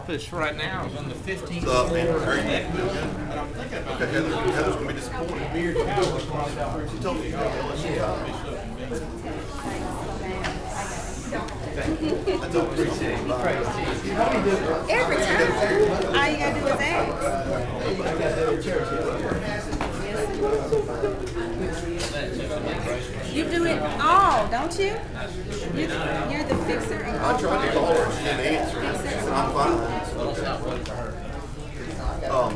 office right now is on the 15th What's up, man? floor. How are you? Okay, Heather's gonna be disappointed. She told me she's gonna let you talk. I told her something. Every time. All you gotta do is ask. You do it all, don't you? You're the fixer. And I tried to call her, she didn't answer. She said, I'm fine. I'm gonna put out a folder.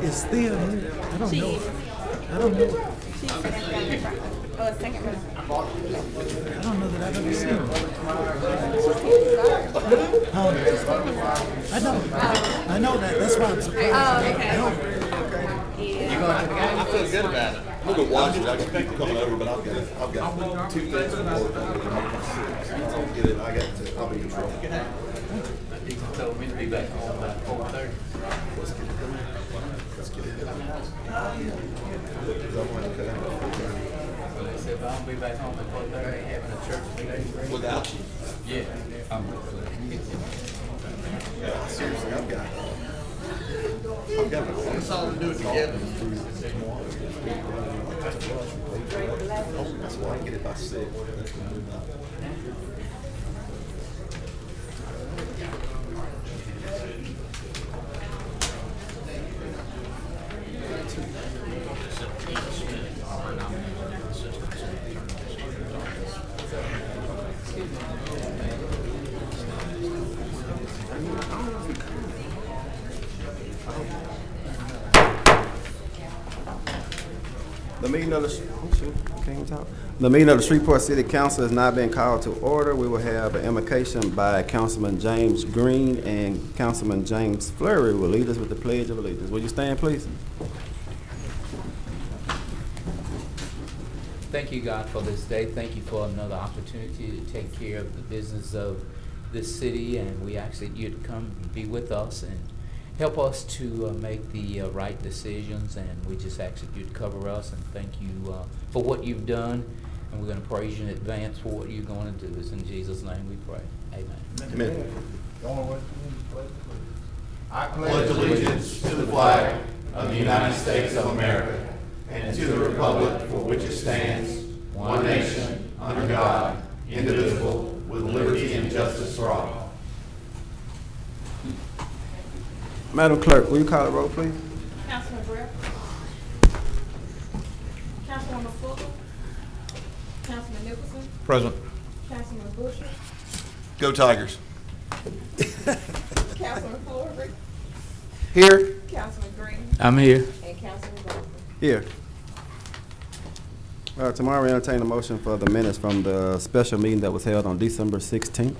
It's still here. I don't know. I don't know. She's second round. Oh, second round. I don't know that I've ever seen her. I know that. That's why I'm surprised. Oh, okay. I feel good about it. I'm gonna watch it. I expect to come over, but I've got 2 things to work on. I'll get it. I'll be in trouble. He told me to be back home by 4:30. Let's get it done. Let's get it done. So they said if I don't be back home by 4:30, they having a church meeting. Without you. Yeah. Yeah, seriously, I've got it's all to do it together. That's why I get it by 6. The meeting of the Shreveport City Council has not been called to order. We will have an invocation by Councilman James Green, and Councilman James Fleury will lead us with the Pledge of Allegiance. Will you stand, please? Thank you, God, for this day. Thank you for another opportunity to take care of the business of this city, and we ask that you'd come and be with us and help us to make the right decisions, and we just ask that you'd cover us, and thank you for what you've done, and we're going to praise you in advance for what you're going to do. It's in Jesus' name we pray. Amen. Amen. I pledge allegiance to the flag of the United States of America and to the republic for which it stands, one nation, under God, indivisible, with liberty and justice for all. Madam Clerk, will you call the roll, please? Councilman Brill. Councilwoman Fuller. Councilman Nicholson. Present. Councilman Busher. Go Tigers. Councilman Fleury. Here. Councilman Green. I'm here. And Councilman Bowman. Here. Tomorrow we entertain a motion for the minutes from the special meeting that was held on December 16th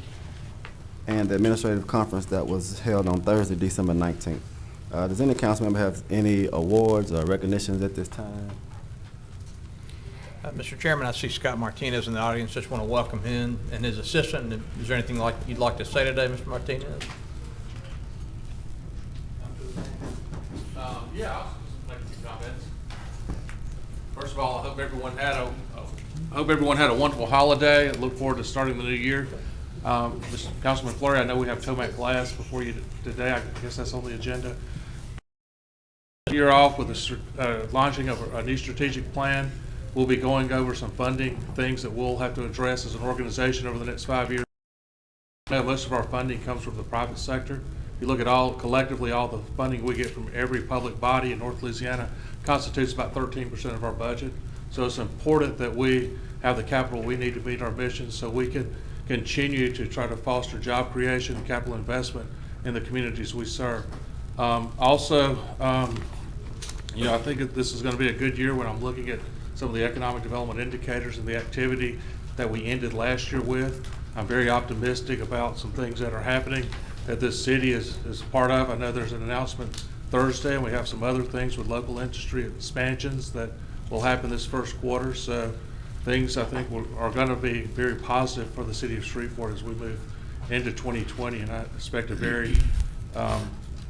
and the administrative conference that was held on Thursday, December 19th. Does any council member have any awards or recognitions at this time? Mr. Chairman, I see Scott Martinez in the audience. Just want to welcome him and his assistant. Is there anything you'd like to say today, Mr. Martinez? Yeah, I'll just make a few comments. First of all, I hope everyone had a wonderful holiday. I look forward to starting the new year. Mr. Councilman Fleury, I know we have TOMAC class before you today. I guess that's on the agenda. Year off with the launching of a new strategic plan. We'll be going over some funding things that we'll have to address as an organization over the next 5 years. Most of our funding comes from the private sector. If you look at collectively all the funding we get from every public body in North Louisiana constitutes about 13% of our budget. So it's important that we have the capital we need to meet our mission so we can continue to try to foster job creation and capital investment in the communities we serve. I think that this is going to be a good year when I'm looking at some of the economic development indicators and the activity that we ended last year with. I'm very optimistic about some things that are happening that this city is part of. I know there's an announcement Thursday, and we have some other things with local industry expansions that will happen this first quarter. So things I think are going to be very positive for the city of Shreveport as we move into 2020, and I expect a very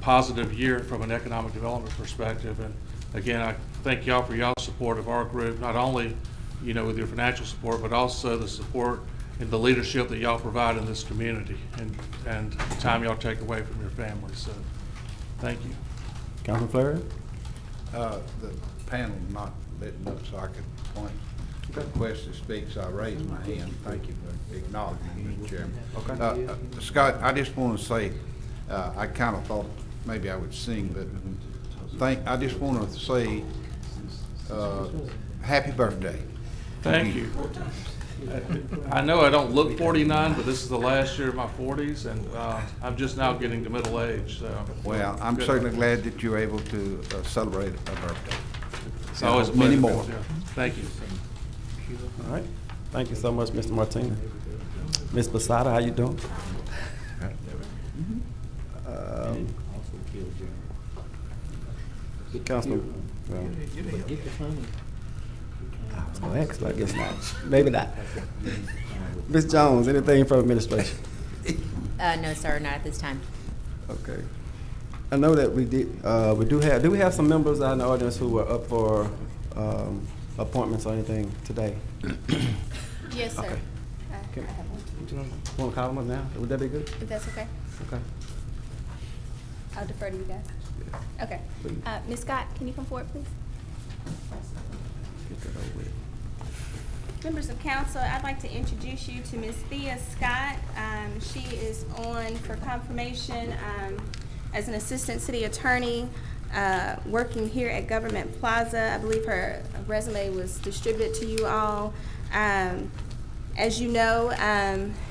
positive year from an economic development perspective. And again, I thank y'all for y'all's support of our group, not only, you know, with your financial support, but also the support and the leadership that y'all provide in this community and the time y'all take away from your families. So, thank you. Councilman Fleury? The panel not lit up so I could point request to speak, so I raised my hand. Thank you for acknowledging me, Mr. Chairman. Okay. Scott, I just want to say, I kind of thought maybe I would sing, but I just want to say, happy birthday. Thank you. I know I don't look 49, but this is the last year of my 40s, and I'm just now getting to middle age. So Well, I'm certainly glad that you're able to celebrate a birthday. It's always a Many pleasure. more. Thank you. All right. Thank you so much, Mr. Martinez. Ms. Posada, how you doing? Councilman, well, I was gonna ask, but I guess not. Maybe not. Ms. Jones, anything from administration? No, sir, not at this time. Okay. I know that we do we have some members out in the audience who are up for appointments or anything today? Yes, sir. Okay. I have one. Want to call them up now? Would that be good? If that's okay. Okay. I'll defer to you guys. Okay. Please. Ms. Scott, can you come forward, please? Get that over with. Members of council, I'd like to introduce you to Ms. Thea Scott. She is on for confirmation as an assistant city attorney working here at Government Plaza. I believe her resume was distributed to you all. As you know,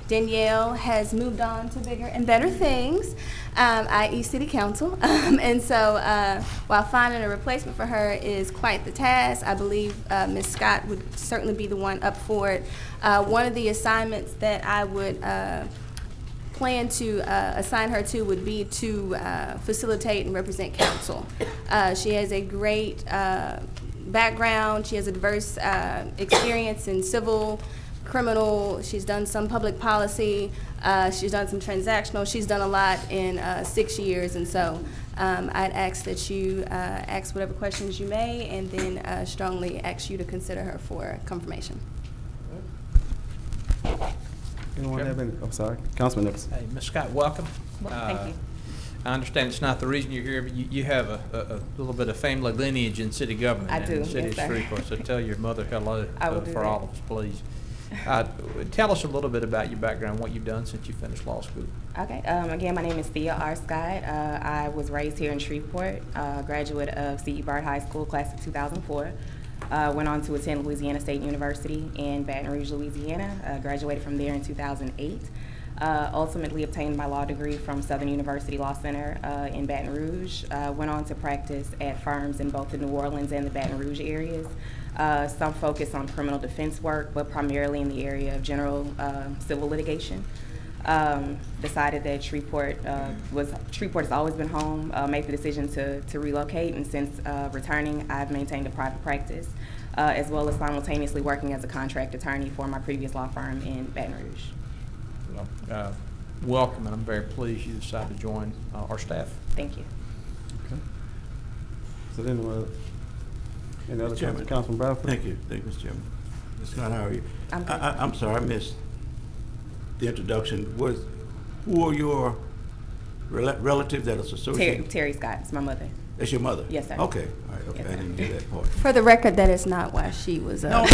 Danielle has moved on to bigger and better things, i.e. City Council. And so while finding a replacement for her is quite the task, I believe Ms. Scott would certainly be the one up for it. One of the assignments that I would plan to assign her to would be to facilitate and represent council. She has a great background. She has a diverse experience in civil, criminal. She's done some public policy. She's done some transactional. She's done a lot in 6 years, and so I'd ask that you ask whatever questions you may, and then strongly ask you to consider her for confirmation. Anyone have any? I'm sorry, Councilman Nichols. Hey, Ms. Scott, welcome. Well, thank you. I understand it's not the reason you're here, but you have a little bit of family lineage in city government. I do, In the city yes, of sir. Shreveport, so tell your mother hello I will do for that. all of us, please. Tell us a little bit about your background, what you've done since you finished law school. Okay. Again, my name is Thea R. Scott. I was raised here in Shreveport, graduate of C.E. Bard High School, class of 2004. Went on to attend Louisiana State University in Baton Rouge, Louisiana. Graduated from there in 2008. Ultimately obtained my law degree from Southern University Law Center in Baton Rouge. Went on to practice at firms in both the New Orleans and the Baton Rouge areas. Some focus on criminal defense work, but primarily in the area of general civil litigation. Decided that Shreveport has always been home, made the decision to relocate, and since returning, I've maintained a private practice, as well as simultaneously working as a contract attorney for my previous law firm in Baton Rouge. Well, welcome, and I'm very pleased you decided to join our staff. Thank you. Okay. So then, any other Chairman. Councilman Bradford? Thank you, Mr. Chairman. Ms. Scott, how are you? I'm good. I'm sorry, I missed the introduction. Who are your relatives that is associated? Terry Scott is my mother. That's your mother? Yes, sir. Okay, all right, okay, Yes, I sir. didn't get that part. For the record, that is not why she was. No.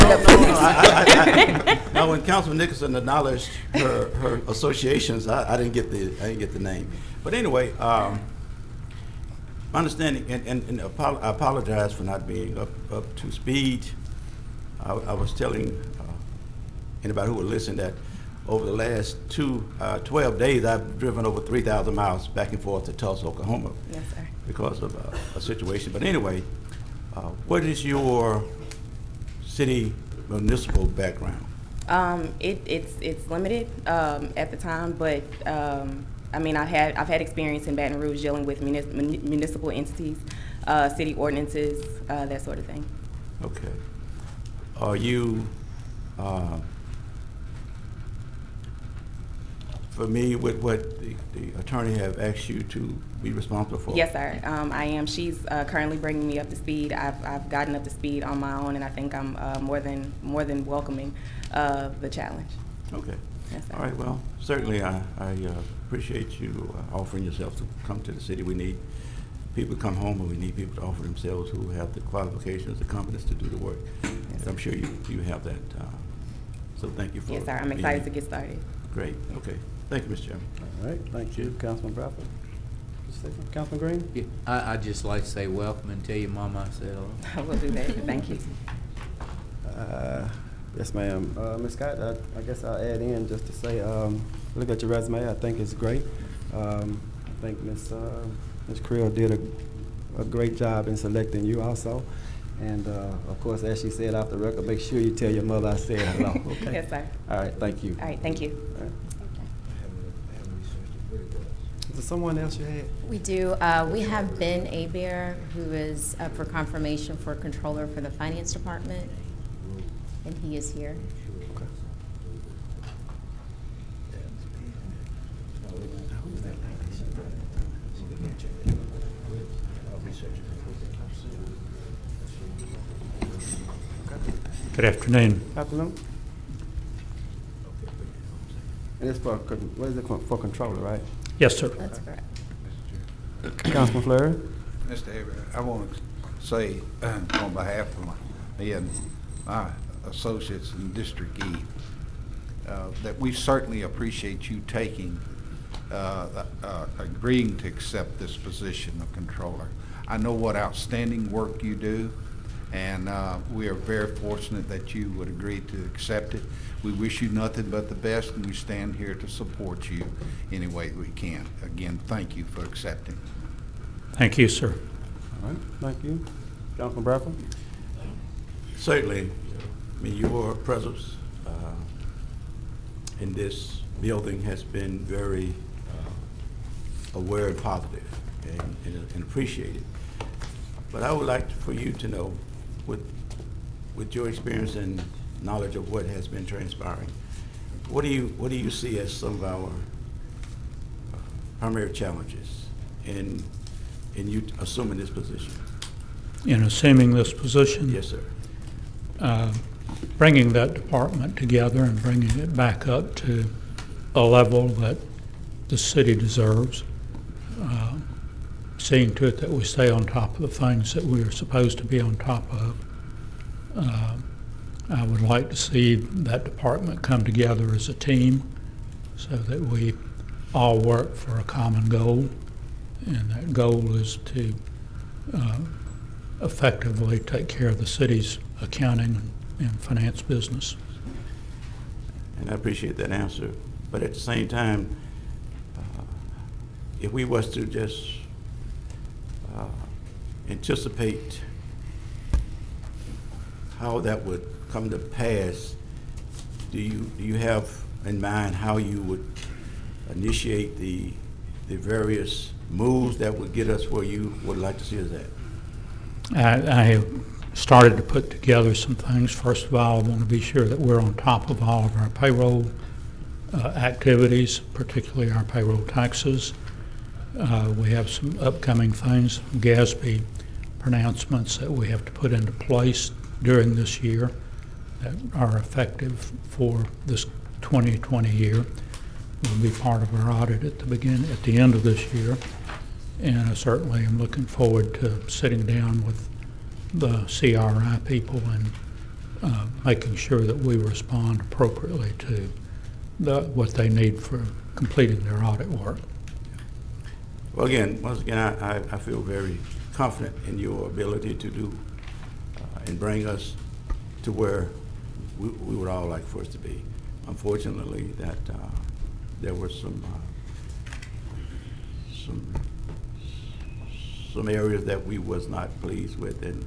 Now, when Councilman Nicholson acknowledged her associations, I didn't get the name. But anyway, my understanding, and I apologize for not being up to speed. I was telling anybody who would listen that over the last 12 days, I've driven over 3,000 miles back and forth to Tulsa, Oklahoma. Yes, sir. Because of a situation. But anyway, what is your city municipal background? It's limited at the time, but I mean, I've had experience in Baton Rouge dealing with municipal entities, city ordinances, that sort of thing. Okay. Are you familiar with what the attorney have asked you to be responsible for? Yes, sir. I am. She's currently bringing me up to speed. I've gotten up to speed on my own, and I think I'm more than welcoming the challenge. Okay. Yes, sir. All right, well, certainly I appreciate you offering yourself to come to the city. We need people to come home, and we need people to offer themselves who have the qualifications, the competence to do the work. And I'm sure you have that. So thank you for Yes, sir. I'm being excited here. to get started. Great. Okay. Thank you, Mr. Chairman. All right, thank you, Councilman Bradford. Councilman Green? Yeah, I'd just like to say welcome and tell your mama I said hello. I will do that. Thank you. Yes, ma'am. Ms. Scott, I guess I'll add in just to say, look at your resume. I think it's great. I think Ms. Creel did a great job in selecting you also. And, of course, as she said off the record, make sure you tell your mother I said hello, okay? Yes, sir. All right, thank you. All right, thank you. All right. Is there someone else you had? We do. We have Ben Abear, who is up for confirmation for controller for the finance department, and he is here. Okay. Good afternoon. Afternoon. And it's for, what is it, for controller, right? Yes, sir. That's correct. Councilman Fleury? Mr. Avery, I want to say on behalf of me and my associates in District E, that we certainly appreciate you taking, agreeing to accept this position of controller. I know what outstanding work you do, and we are very fortunate that you would agree to accept it. We wish you nothing but the best, and we stand here to support you any way we can. Again, thank you for accepting. Thank you, sir. All right, thank you. Councilman Bradford? Certainly, I mean, your presence in this building has been very aware and positive and appreciated. But I would like for you to know, with your experience and knowledge of what has been transpiring, what do you see as some of our primary challenges in you assuming this position? In assuming this position? Yes, sir. Bringing that department together and bringing it back up to a level that the city deserves. Seeing to it that we stay on top of the things that we are supposed to be on top of. I would like to see that department come together as a team so that we all work for a common goal, and that goal is to effectively take care of the city's accounting and finance business. And I appreciate that answer. But at the same time, if we was to just anticipate how that would come to pass, do you have in mind how you would initiate the various moves that would get us where you would like to see us at? I have started to put together some things. First of all, I want to be sure that we're on top of all of our payroll activities, particularly our payroll taxes. We have some upcoming things, GASB pronouncements that we have to put into place during this year that are effective for this 2020 year. Will be part of our audit at the end of this year. And I certainly am looking forward to sitting down with the CRI people and making sure that we respond appropriately to what they need for completing their audit work. Well, once again, I feel very confident in your ability to do and bring us to where we would all like for us to be. Unfortunately, that there were some areas that we was not pleased with in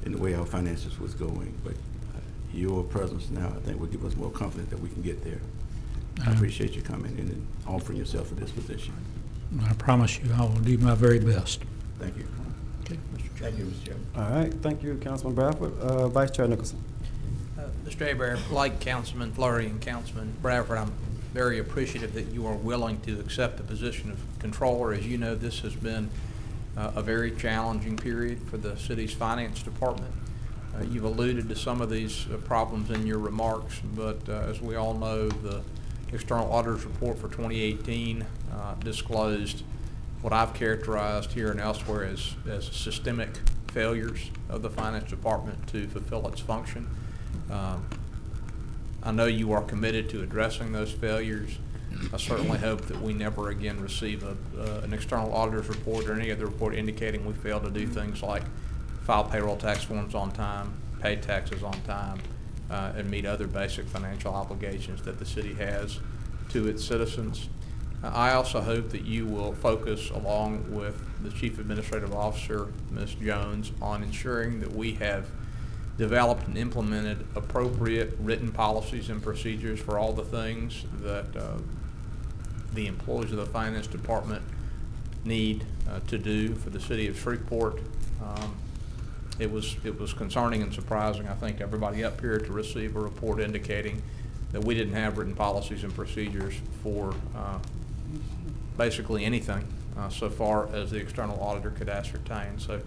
the way our finances was going. But your presence now, I think, will give us more confidence that we can get there. I appreciate you coming in and offering yourself for this position. I promise you I will do my very best. Thank you. Okay. Thank you, Mr. Chairman. All right, thank you, Councilman Bradford. Vice Chair Nicholson. Mr. Abear, like Councilman Fleury and Councilman Bradford, I'm very appreciative that you are willing to accept the position of controller. As you know, this has been a very challenging period for the city's finance department. You've alluded to some of these problems in your remarks, but as we all know, the external auditor's report for 2018 disclosed what I've characterized here and elsewhere as systemic failures of the finance department to fulfill its function. I know you are committed to addressing those failures. I certainly hope that we never again receive an external auditor's report or any other report indicating we failed to do things like file payroll tax forms on time, pay taxes on time, and meet other basic financial obligations that the city has to its citizens. I also hope that you will focus, along with the Chief Administrative Officer, Ms. Jones, on ensuring that we have developed and implemented appropriate written policies and procedures for all the things that the employees of the Finance Department need to do for the city of Shreveport. It was concerning and surprising, I think, everybody up here to receive a report indicating that we didn't have written policies and procedures for basically anything so far as the external auditor could ascertain. So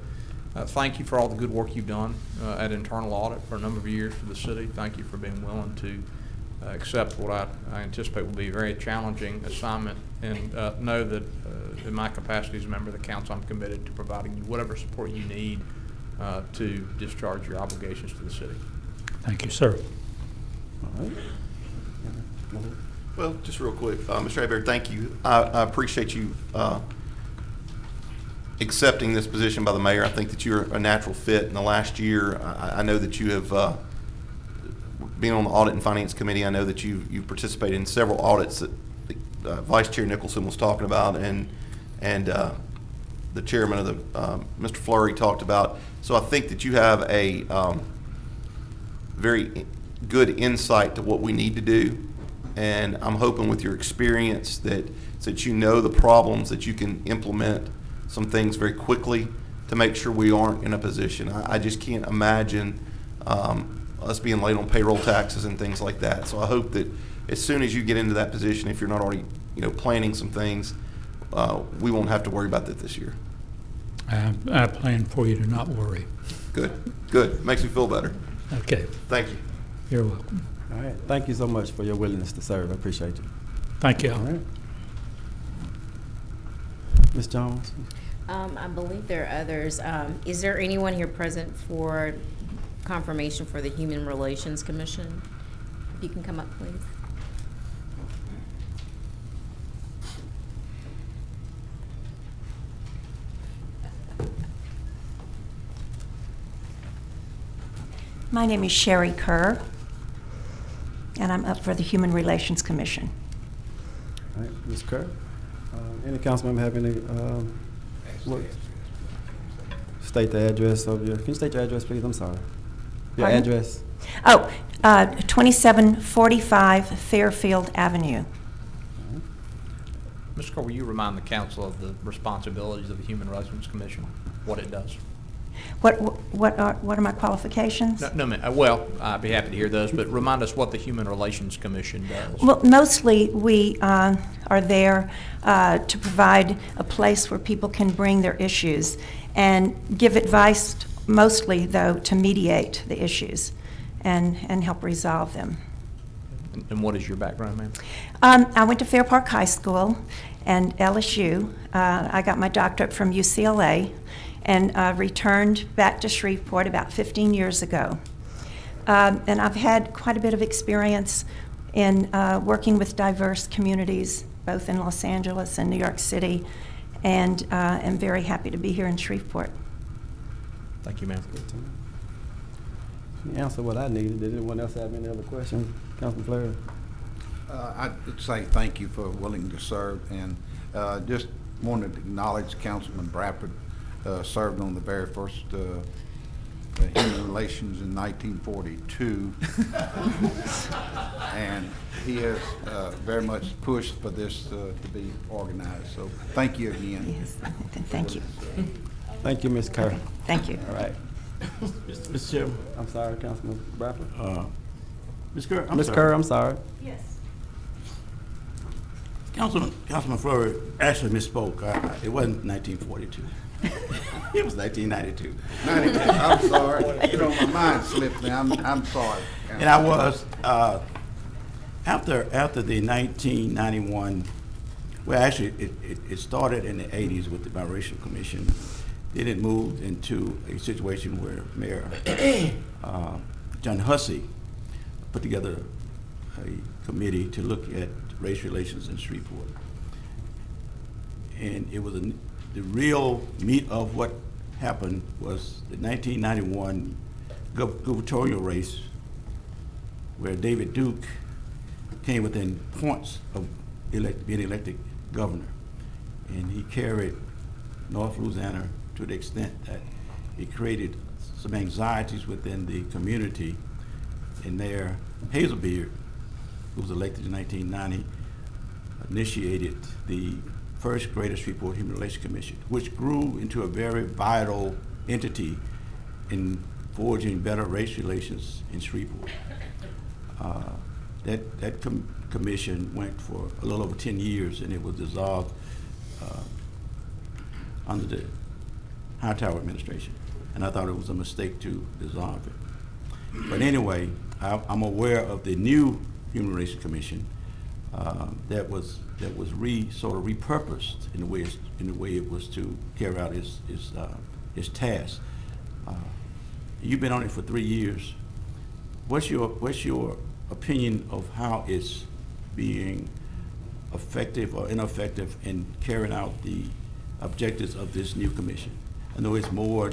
thank you for all the good work you've done at internal audit for a number of years for the city. Thank you for being willing to accept what I anticipate will be a very challenging assignment, and know that in my capacity as a member of the council, I'm committed to providing you whatever support you need to discharge your obligations to the city. Thank you, sir. All right. Well, just real quick, Mr. Abear, thank you. I appreciate you accepting this position by the mayor. I think that you're a natural fit. In the last year, I know that you have been on the Audit and Finance Committee. I know that you've participated in several audits that Vice Chair Nicholson was talking about, and the chairman of the Mr. Fleury talked about. So I think that you have a very good insight to what we need to do. And I'm hoping with your experience that you know the problems, that you can implement some things very quickly to make sure we aren't in a position. I just can't imagine us being late on payroll taxes and things like that. So I hope that as soon as you get into that position, if you're not already planning some things, we won't have to worry about that this year. I plan for you to not worry. Good. Makes me feel better. Okay. Thank you. You're welcome. All right. Thank you so much for your willingness to serve. I appreciate you. Thank you. All right. Ms. Jones? I believe there are others. Is there anyone here present for confirmation for the Human Relations Commission? If you can come up, please. My name is Sherry Kerr, and I'm up for the Human Relations Commission. All right, Ms. Kerr. Any council member have any, state the address of your, can you state your address, please? I'm sorry. Your Pardon? address. 2745 Fairfield Avenue. Mr. Carr, will you remind the council of the responsibilities of the Human Relations Commission, what it does? What are my qualifications? No, ma'am. Well, I'd be happy to hear those, but remind us what the Human Relations Commission does. Well, mostly we are there to provide a place where people can bring their issues and give advice, mostly though, to mediate the issues and help resolve them. And what is your background, ma'am? I went to Fair Park High School and LSU. I got my doctorate from UCLA and returned back to Shreveport about 15 years ago. And I've had quite a bit of experience in working with diverse communities, both in Los Angeles and New York City, and am very happy to be here in Shreveport. Thank you, ma'am. You answered what I needed. Did anyone else have any other questions? Councilman Fleury? I'd say thank you for willing to serve, and just wanted to acknowledge Councilman Bradford served on the very first Human Relations in 1942, and he has very much pushed for this to be organized. So thank you again. Yes, thank you. Thank you, Ms. Kerr. Thank you. All right. Mr. Chairman. I'm sorry, Councilman Bradford. Ms. Kerr, Ms. Kerr, I'm sorry. Yes. Councilman Fleury actually misspoke. It wasn't 1942. It was 1992. 92. I'm sorry. You know, my mind slipped me. I'm sorry. And I was, after the 1991, well, actually, it started in the 80s with the Biracial Commission. Then it moved into a situation where Mayor John Hussey put together a committee to look at race relations in Shreveport. And it was the real meat of what happened was the 1991 gubernatorial race, where David Duke came within points of being elected governor. And he carried North Louisiana to the extent that it created some anxieties within the community. And Mayor Hazelbeard, who was elected in 1990, initiated the first Greater Shreveport Human Relations Commission, which grew into a very vital entity in forging better race relations in Shreveport. That commission went for a little over 10 years, and it was dissolved under the Hightower administration. And I thought it was a mistake to dissolve it. But anyway, I'm aware of the new Human Relations Commission that was sort of repurposed in the way it was to carry out its task. You've been on it for 3 years. What's your opinion of how it's being effective or ineffective in carrying out the objectives of this new commission? I know it's more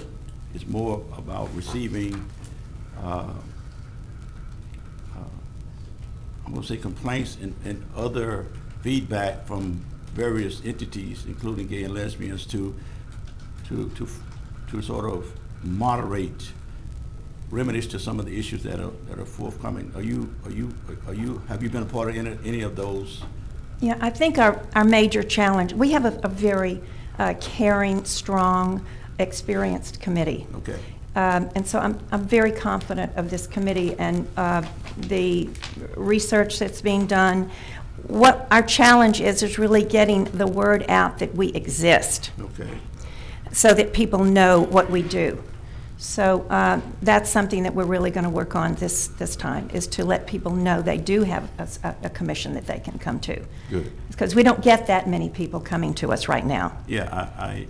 about receiving I'm going to say complaints and other feedback from various entities, including gay and lesbians, to sort of moderate remedies to some of the issues that are forthcoming. Have you been a part of any of those? Yeah, I think our major challenge, we have a very caring, strong, experienced committee. Okay. And so I'm very confident of this committee and the research that's being done. What our challenge is really getting the word out that we exist. Okay. So that people know what we do. So that's something that we're really going to work on this time, is to let people know they do have a commission that they can come to. Good. Because we don't get that many people coming to us right now. Yeah, I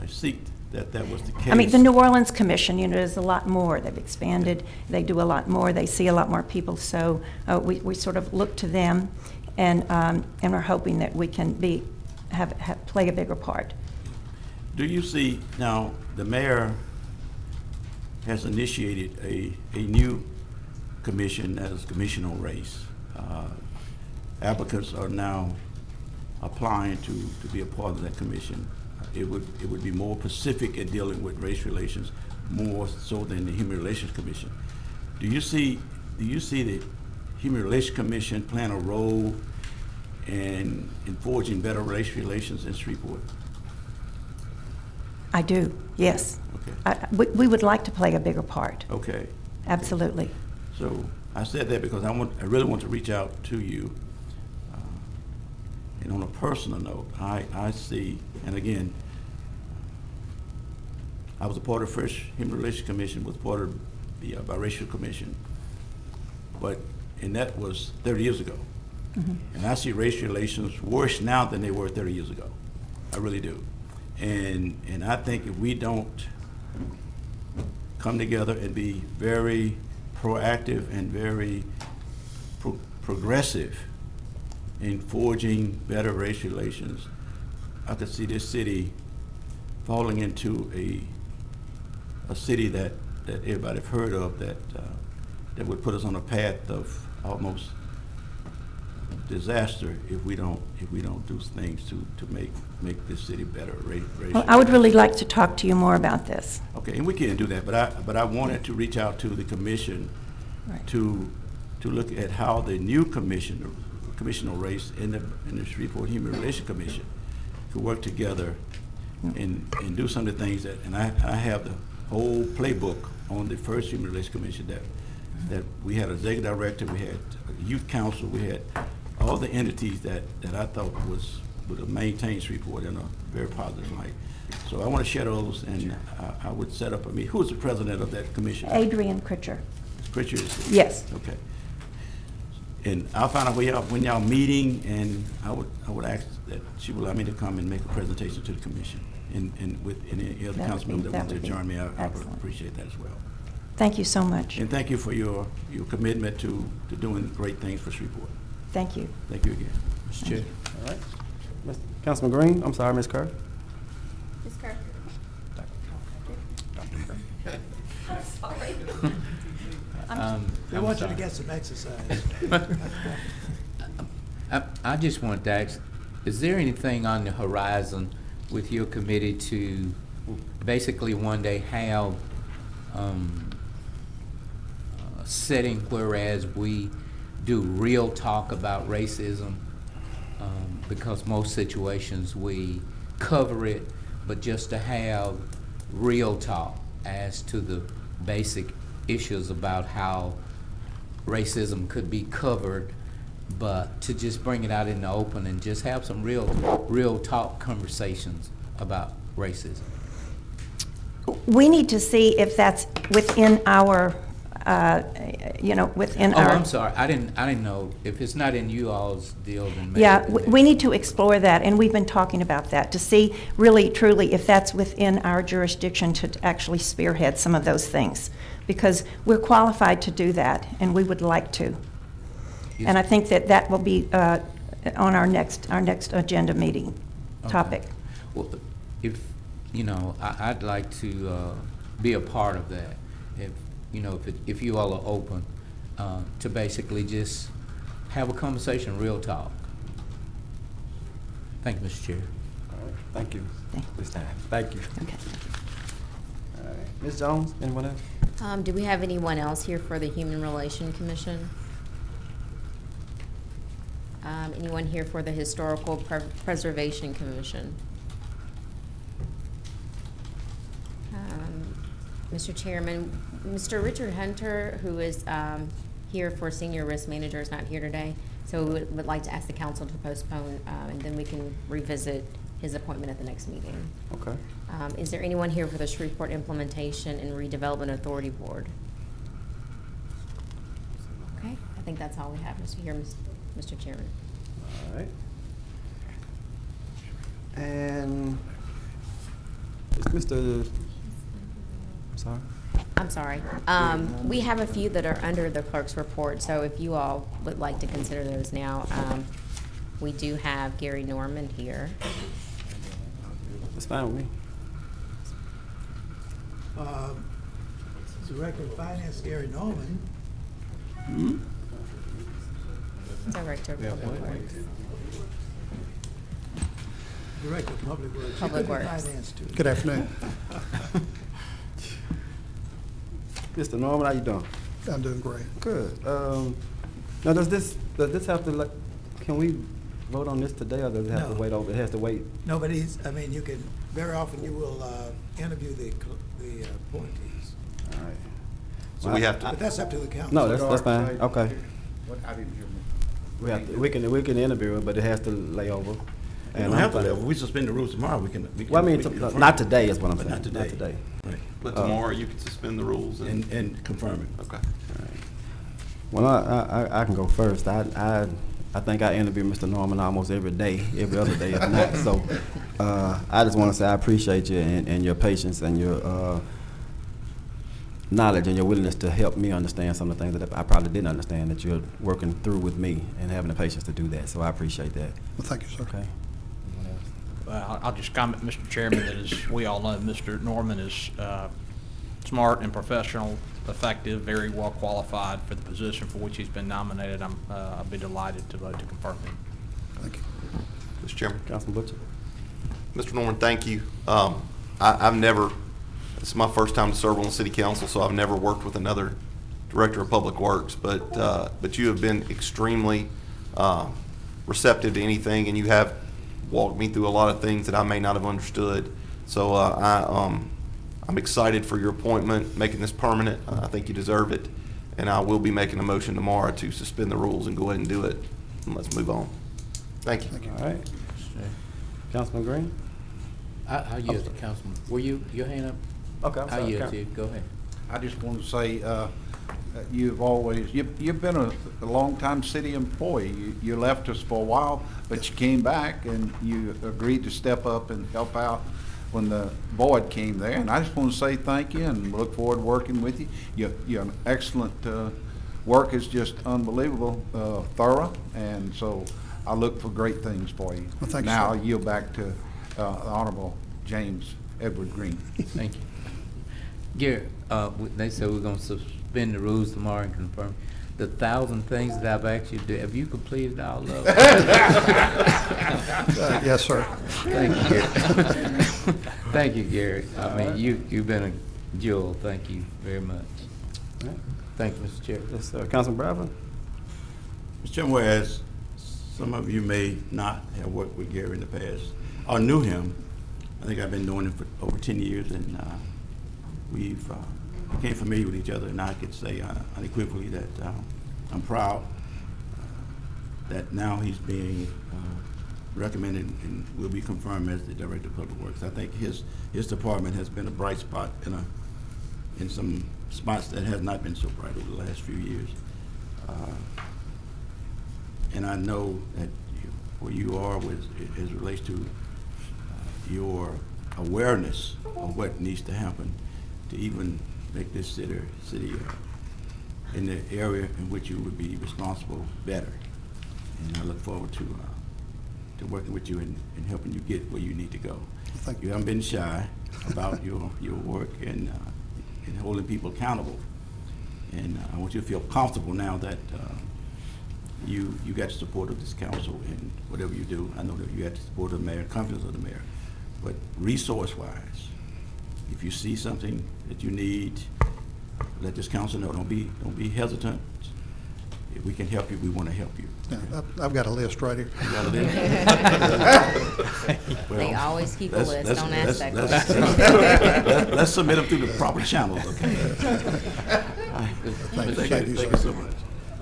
seek that was the case. I mean, the New Orleans Commission, there's a lot more. They've expanded. They do a lot more. They see a lot more people. So we sort of look to them, and we're hoping that we can play a bigger part. Do you see now the mayor has initiated a new commission, that is Commission on Race. Applicants are now applying to be a part of that commission. It would be more specific in dealing with race relations, more so than the Human Relations Commission. Do you see the Human Relations Commission playing a role in forging better race relations in Shreveport? I do, yes. Okay. We would like to play a bigger part. Okay. Absolutely. So I said that because I really want to reach out to you. And on a personal note, I see, and again, I was a part of the first Human Relations Commission, was part of the Biracial Commission, and that was 30 years ago. Mm-hmm. And I see race relations worse now than they were 30 years ago. I really do. And I think if we don't come together and be very proactive and very progressive in forging better race relations, I could see this city falling into a city that everybody have heard of, that would put us on a path of almost disaster if we don't do things to make this city better. Well, I would really like to talk to you more about this. Okay, and we can do that, but I wanted to reach out to the commission, right, to look at how the new commission on race and the Shreveport Human Relations Commission could work together and do some of the things that, and I have the whole playbook on the first Human Relations Commission that we had a executive director, we had a youth council, we had all the entities that I thought would have maintained Shreveport in a very positive light. So I want to share those, and I would set up a meeting. Who is the president of that commission? Adrian Pritchard. Pritchard is. Yes. Okay. And I'll find out when y'all meeting, and I would ask that she would allow me to come and make a presentation to the commission, and with any other council member that wants to join me, I would appreciate that as well. Thank you so much. And thank you for your commitment to doing great things for Shreveport. Thank you. Thank you again. Mr. Chair. All right. Councilman Green, I'm sorry, Ms. Kerr. Ms. Kerr? I'm sorry. They want you to get some exercise. I just wanted to ask, is there anything on the horizon with your committee to basically one day have a setting whereas we do real talk about racism? Because most situations we cover it, but just to have real talk as to the basic issues about how racism could be covered, but to just bring it out in the open and just have some real talk conversations about racism. We need to see if that's within our, within our. Oh, I'm sorry. I didn't know. If it's not in you all's deal, then maybe. Yeah, we need to explore that, and we've been talking about that, to see really, truly, if that's within our jurisdiction to actually spearhead some of those things. Because we're qualified to do that, and we would like to. Yes. And I think that will be on our next agenda meeting topic. Okay. Well, if, I'd like to be a part of that. If you all are open to basically just have a conversation, real talk. Thank you, Mr. Chair. All right. Thank you. This time. Thank you. Okay. All right. Ms. Jones, anyone else? Do we have anyone else here for the Human Relations Commission? Anyone here for the Historical Preservation Commission? Mr. Chairman, Mr. Richard Hunter, who is here for Senior Risk Manager, is not here today, so we would like to ask the council to postpone, and then we can revisit his appointment at the next meeting. Okay. Is there anyone here for the Shreveport Implementation and Redevelopment Authority Board? Okay, I think that's all we have, Mr. Chairman. All right. And is Mr. Sorry? I'm sorry. We have a few that are under the clerk's report, so if you all would like to consider those now, we do have Gary Norman here. That's fine with me. Director of Finance, Gary Norman. Hmm? Director of Public Works. Director of Public Works. Public He could be Works. Finance too. Good afternoon. Mr. Norman, how you doing? I'm doing great. Good. Now, does this have to, can we vote on this today, or does it have to No. wait over? It has to wait. No, but you can, very often you will interview the appointees. All right. So we have to, But that's up to the council. No, that's fine. Okay. What, I didn't hear me. We can interview it, but it has to lay over. We And don't have I'm to, fine. if we suspend the rules tomorrow, we can. Well, I mean, confirm not it. today is what I'm But saying. Not today. Right. but tomorrow you can suspend the rules And confirm it. okay. Well, I can go first. I think I interview Mr. Norman almost every day, every other day if not. So I just want to say I appreciate you and your patience and your knowledge and your willingness to help me understand some of the things that I probably didn't understand, that you're working through with me and having the patience to do that. So I appreciate that. Well, thank you, sir. Okay. I'll just comment, Mr. Chairman, that as we all know, Mr. Norman is smart and professional, effective, very well qualified for the position for which he's been nominated. I'll be delighted to vote to confirm him. Thank you. Mr. Chairman. Councilman Butcher. Mr. Norman, thank you. I've never, it's my first time to serve on the city council, so I've never worked with another director of public works, but you have been extremely receptive to anything, and you have walked me through a lot of things that I may not have understood. So I'm excited for your appointment, making this permanent. I think you deserve it, and I will be making a motion tomorrow to suspend the rules and go ahead and do it. let's move on. Thank you. All right. Councilman Green? I yield to Councilman. Were you, your hand up? Okay, I'm I sorry. yield to you. Go ahead. I just want to say, you've been a long-time city employee. You left us for a while, but you came back and you agreed to step up and help out when the void came there. And I just want to say thank you and look forward to working with you. Your excellent work is just unbelievable, thorough, and so I look for great things for you. Well, thank you, now sir. I'll yield back to the Honorable James Edward Green. Thank you. Gary, they said we're gonna suspend the rules tomorrow and confirm. The 1,000 things that I've asked you to do, have you completed all of them? Yes, sir. Thank you, Gary. Thank you, Gary. I mean, you've been a jewel. Thank you very much. All right. Thank you, Mr. Chair. Yes, sir. Councilman Bradford? Mr. Chairman, whereas some of you may not have worked with Gary in the past or knew him, I think I've been doing it for over 10 years, and we've became familiar with each other, and I could say unequivocally that I'm proud that now he's being recommended and will be confirmed as the Director of Public Works. I think his department has been a bright spot in some spots that has not been so bright over the last few years. And I know that where you are as it relates to your awareness of what needs to happen to even make this city in the area in which you would be responsible better. And I look forward to working with you and helping you get where you need to go. Thank You haven't been shy about your work and holding people accountable. And I want you to feel comfortable now that you got the support of this council in whatever you do. I know that you got the support of the mayor, confidence of the mayor. But resource-wise, if you see something that you need, let this council know. Don't be hesitant. If we can help you, we want to help you. Yeah, I've got a list right here. You got a list? They Well, always keep a let's- list. let's- Don't ask that let's- question. Let's submit them through the proper channels, okay? Thank you, Thank sir. you so much.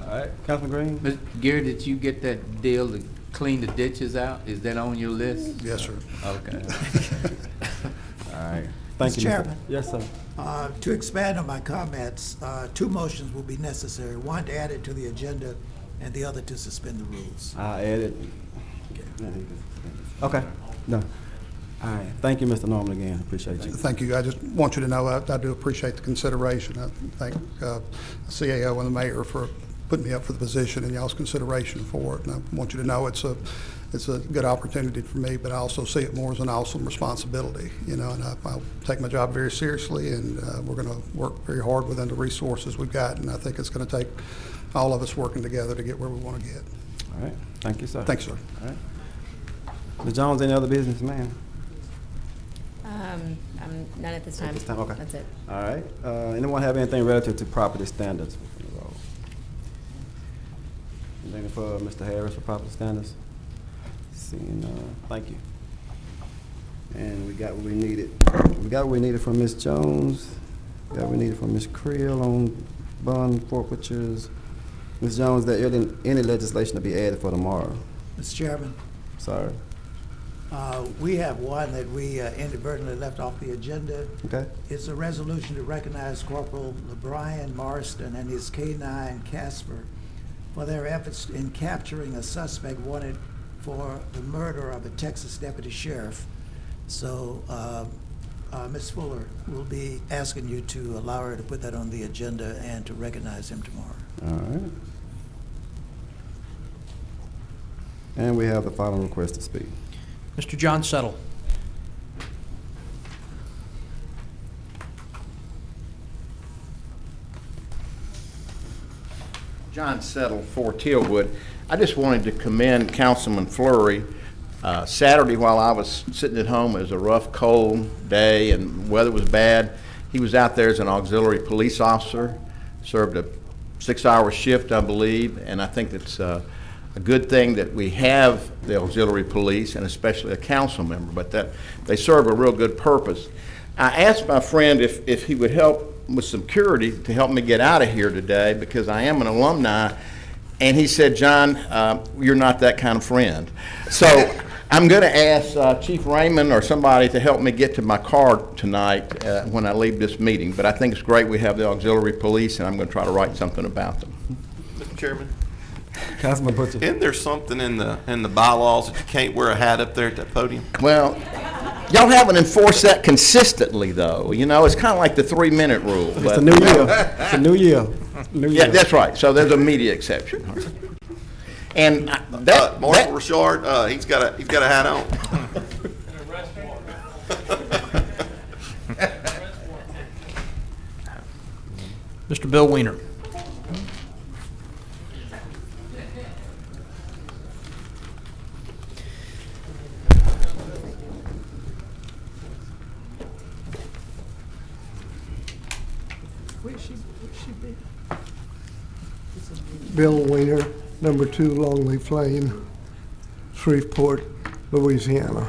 All right. Councilman Green? Mr. Gary, did you get that deal to clean the ditches out? Is that on your list? Yes, sir. Okay. All right. Thank Mr. you, Chairman. Yes, sir. To expand on my comments, 2 motions will be necessary. One to add it to the agenda and the other to suspend the rules. I added. Okay. No. All right. Thank you, Mr. Norman, again. Appreciate you. Thank you. I just want you to know I do appreciate the consideration. I thank CAO and the mayor for putting me up for the position and y'all's consideration for it. And I want you to know it's a good opportunity for me, but I also see it more as an awesome responsibility, and I'll take my job very seriously, and we're going to work very hard within the resources we've got, and I think it's going to take all of us working together to get where we want to get. All right. Thank you, sir. Thanks, sir. All right. Ms. Jones, any other business, ma'am? None at this time. At this time, okay. That's it. All right. Anyone have anything relative to property standards? Anything for Mr. Harris for property standards? Seeing, thank you. And we got what we needed. We got what we needed from Ms. Jones. We got what we needed from Ms. Creel on bond forfeitures. Ms. Jones, is there any legislation to be added for tomorrow? Mr. Chairman, Sorry. we have one that we inadvertently left off the agenda. Okay. It's a resolution to recognize Corporal LeBrian Marston and his K-9 Casper for their efforts in capturing a suspect wanted for the murder of a Texas deputy sheriff. So Ms. Fuller will be asking you to allow her to put that on the agenda and to recognize him tomorrow. All right. And we have the following request to speak. Mr. John Settle. John Settle for Tillwood. I just wanted to commend Councilman Fleury. Saturday, while I was sitting at home, it was a rough, cold day and weather was bad. He was out there as an auxiliary police officer, served a 6-hour shift, I believe, and I think it's a good thing that we have the auxiliary police and especially a council member, but that they serve a real good purpose. I asked my friend if he would help with security to help me get out of here today because I am an alumni And he said, John, you're not that kind of friend. So I'm going to ask Chief Raymond or somebody to help me get to my car tonight when I leave this meeting. But I think it's great we have the auxiliary police, and I'm going to try to write something about them. Mr. Chairman, Councilman Butcher. isn't there something in the bylaws that you can't wear a hat up there at that podium? Well, y'all haven't enforced that consistently, though. You know, it's kind of like the 3-minute rule. It's a new year. It's a new year. New year. Yeah, that's right. So there's a media exception. And Marshall Richard, he's got a hat on. Mr. Bill Weiner. Bill Weiner, number 2 Longleaf Lane, Shreveport, Louisiana.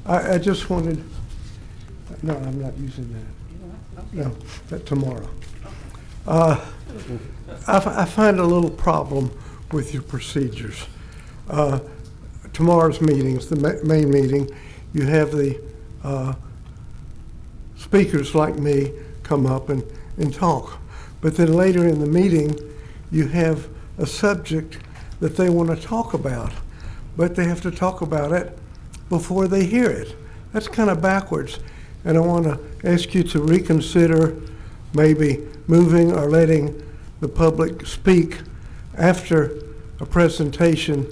I just wanted, no, I'm not using that. No, that tomorrow. I find a little problem with your procedures. Tomorrow's meetings, the main meeting, you have the speakers like me come up and talk. But then later in the meeting, you have a subject that they want to talk about, but they have to talk about it before they hear it. That's kind of backwards. And I want to ask you to reconsider maybe moving or letting the public speak after a presentation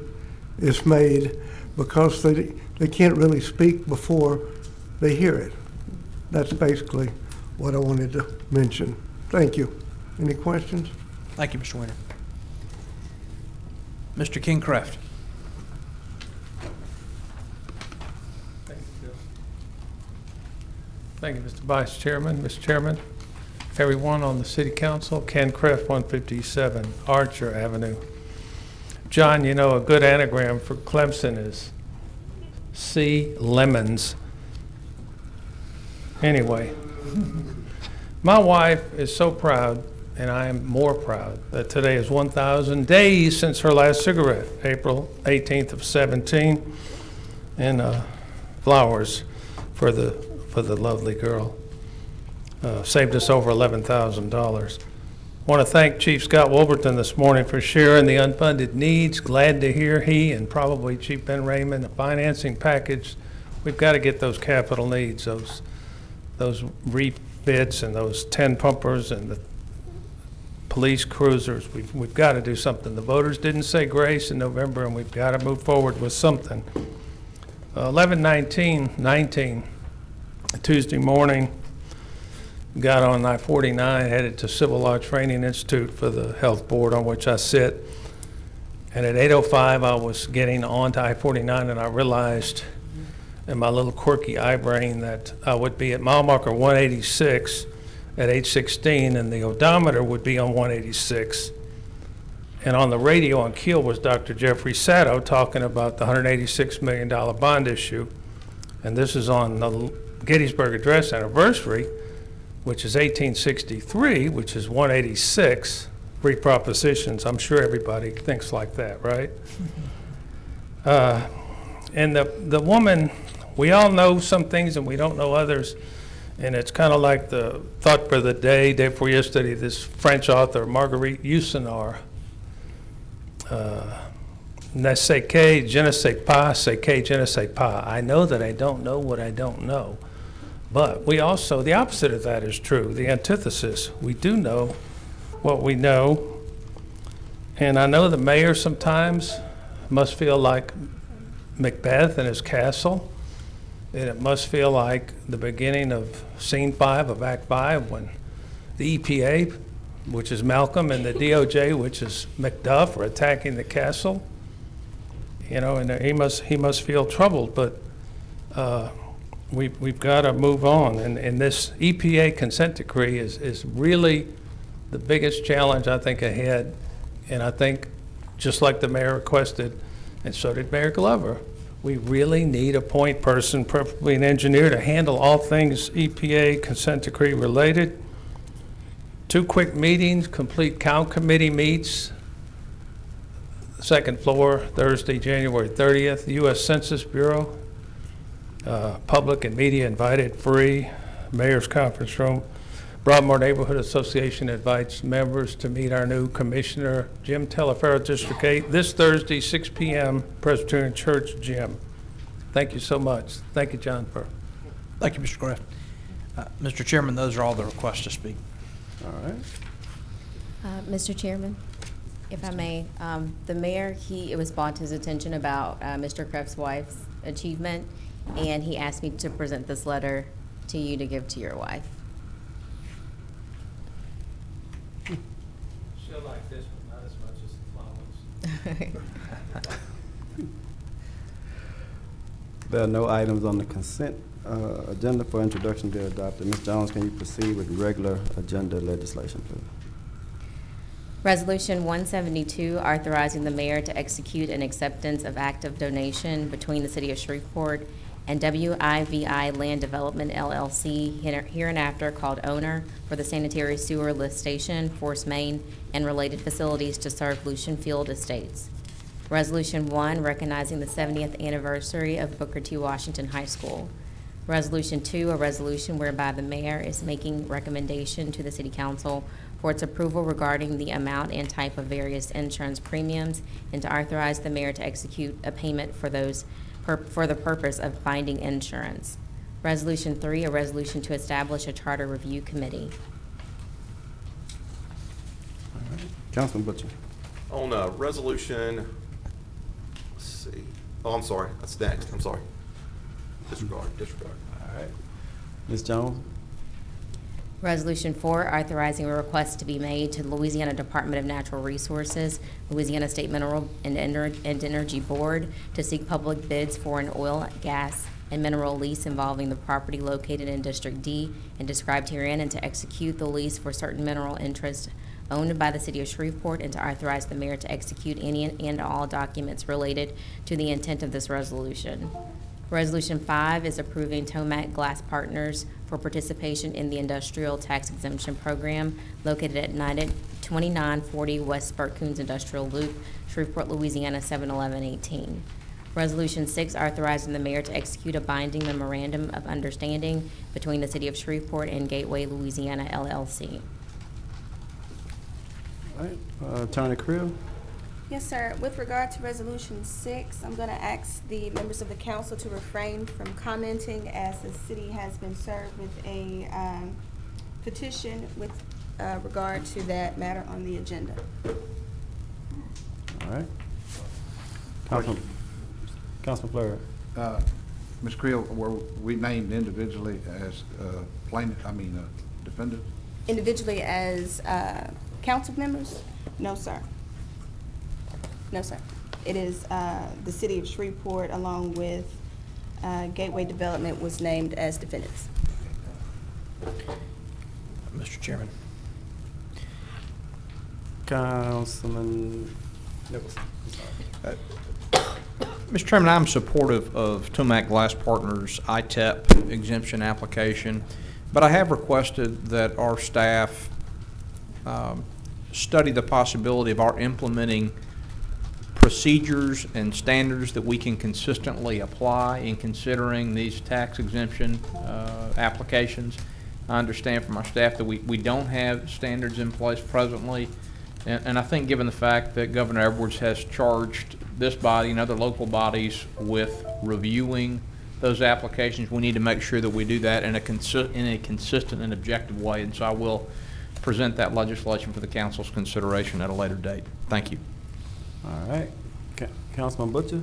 is made, because they can't really speak before they hear it. That's basically what I wanted to mention. Thank you. Any questions? Thank you, Mr. Winter. Mr. Kingcraft. Thank you, Mr. Vice Chairman. Mr. Chairman, everyone on the City Council, Ken Kreff, 157 Archer Avenue. John, you know, a good anagram for Clemson is C. Lemons. Anyway, my wife is so proud, and I am more proud, that today is 1,000 days since her last cigarette, April 18th of 17, and flowers for the lovely girl. Saved us over $11,000. Want to thank Chief Scott Wolverton this morning for sharing the unfunded needs. Glad to hear he and probably Chief Ben Raymond, the financing package. We've got to get those capital needs, those refits and those 10 pumpers and the police cruisers. We've got to do something. The voters didn't say grace in November, and we've got to move forward with something. 11/19/19, Tuesday morning, got on I-49, headed to Civil Law Training Institute for the Health Board on which I sit. And at 8:05, I was getting onto I-49, and I realized in my little quirky eye-brain that I would be at mile marker 186 at 8:16, and the odometer would be on 186. And on the radio on Keel was Dr. Jeffrey Sato talking about the $186 million bond issue. And this is on the Gettysburg Address anniversary, which is 1863, which is 186, 3 propositions. I'm sure everybody thinks like that, right? And the woman, we all know some things and we don't know others. And it's kind of like the thought for the day before yesterday, this French author, Marguerite Yourcenar, ne sais que, je ne sais pas, c'est que je ne sais pas. I know that I don't know what I don't know. But we also, the opposite of that is true, the antithesis. We do know what we know. And I know the mayor sometimes must feel like Macbeth in his castle. And it must feel like the beginning of Scene 5 of Act 5 when the EPA, which is Malcolm, and the DOJ, which is Macduff, are attacking the castle. You know, and he must feel troubled, but we've got to move on. And this EPA consent decree is really the biggest challenge I think ahead. And I think, just like the mayor requested, and so did Mayor Glover, we really need a point person, preferably an engineer, to handle all things EPA consent decree related. 2 quick meetings, complete count committee meets, second floor, Thursday, January 30th. U.S. Census Bureau, public and media invited, free, mayor's conference room. Broadmoor Neighborhood Association invites members to meet our new commissioner, Jim Teleferro, District 8, this Thursday, 6 p.m., Presbyterian Church Gym. Thank you so much. Thank you, John. Thank you, Mr. Kraft. Mr. Chairman, those are all the requests to speak. All right. Mr. Chairman, if I may, the mayor, it was brought to his attention about Mr. Kraft's wife's achievement, and he asked me to present this letter to you to give to your wife. She'll like this one, not as much as the flowers. There are no items on the consent agenda for introduction to be adopted. Ms. Jones, can you proceed with regular agenda legislation, please? Resolution 172, authorizing the mayor to execute an acceptance of act of donation between the City of Shreveport and WIVI Land Development LLC, hereinafter called owner, for the sanitary sewer lift station, Force Main, and related facilities to serve Lucian Field Estates. Resolution 1, recognizing the 70th anniversary of Booker T. Washington High School. Resolution 2, a resolution whereby the mayor is making recommendation to the City Council for its approval regarding the amount and type of various insurance premiums, and to authorize the mayor to execute a payment for those for the purpose of binding insurance. Resolution 3, a resolution to establish a charter review committee. All right. Councilman Butcher. On resolution, let's see. Oh, I'm sorry. That's next. I'm sorry. Disregard. All right. Ms. Jones. Resolution 4, authorizing a request to be made to the Louisiana Department of Natural Resources, Louisiana State Mineral and Energy Board to seek public bids for an oil, gas, and mineral lease involving the property located in District D and described herein, and to execute the lease for certain mineral interests owned by the City of Shreveport, and to authorize the mayor to execute any and all documents related to the intent of this resolution. Resolution 5 is approving Tomac Glass Partners for participation in the Industrial Tax Exemption Program located at 2940 West Burt Coons Industrial Loop, Shreveport, Louisiana 71118. Resolution 6, authorizing the mayor to execute a binding memorandum of understanding between the City of Shreveport and Gateway Louisiana LLC. All right. Attorney Creel. Yes, sir. With regard to Resolution 6, I'm going to ask the members of the council to refrain from commenting, as the city has been served with a petition with regard to that matter on the agenda. All right. Councilman Fleury. Ms. Creel, were we named individually as defendants? Individually as council members? No, sir. No, sir. It is the City of Shreveport, along with Gateway Development, was named as defendants. Mr. Chairman. Councilman Nicholson. Mr. Chairman, I'm supportive of Tomac Glass Partners' ITEP exemption application, but I have requested that our staff study the possibility of our implementing procedures and standards that we can consistently apply in considering these tax exemption applications. I understand from our staff that we don't have standards in place presently, and I think given the fact that Governor Edwards has charged this body and other local bodies with reviewing those applications, we need to make sure that we do that in a consistent and objective way, and so I will present that legislation for the council's consideration at a later date. Thank you. All right. Councilman Butcher.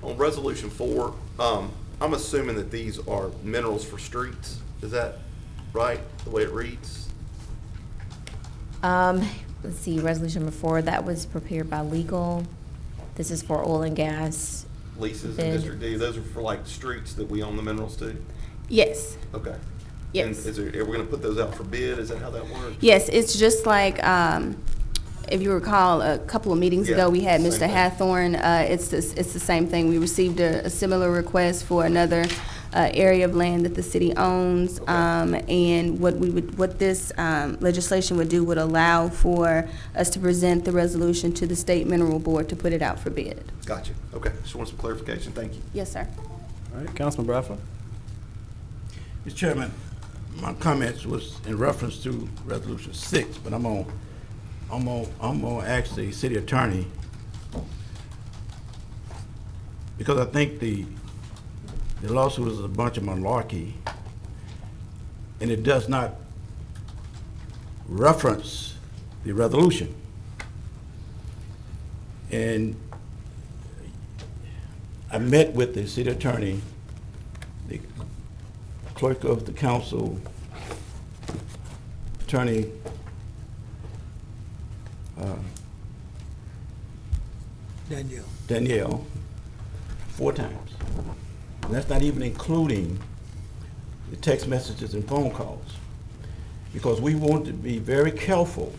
On Resolution 4, I'm assuming that these are minerals for streets. Is that right, the way it reads? Let's see, resolution number 4, that was prepared by legal. This is for oil and gas. Leases bid. in District D, those are for like streets that we own the minerals to? Yes. Okay. Yes. And are we going to put those out for bid? Is that how that works? Yes, it's just like, if you recall, a couple of meetings ago, we had Mr. Same thing. Hathorn. It's the same thing. We received a similar request for another area of land that the city owns. And what this legislation would do would allow for us to present the resolution to the State Mineral Board to put it out for bid. Gotcha. Okay, just want some clarification. Thank you. Yes, sir. All right, Councilman Bradford. Mr. Chairman, my comments was in reference to Resolution 6, but I'm gonna ask the city attorney, because I think the lawsuit is a bunch of malarkey, and it does not reference the resolution. And I met with the city attorney, the clerk of the council, attorney Danielle 4 times. And that's not even including the text messages and phone calls, because we want to be very careful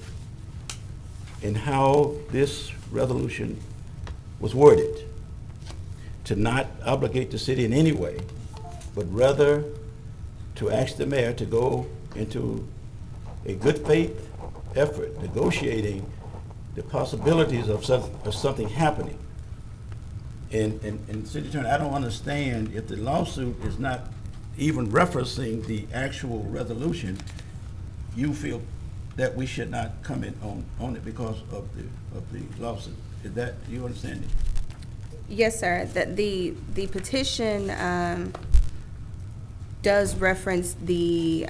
in how this resolution was worded, to not obligate the city in any way, but rather to ask the mayor to go into a good faith effort, negotiating the possibilities of something happening. And City Attorney, I don't understand if the lawsuit is not even referencing the actual resolution, you feel that we should not comment on it because of the lawsuit. Is that, do you understand it? Yes, sir. The petition does reference the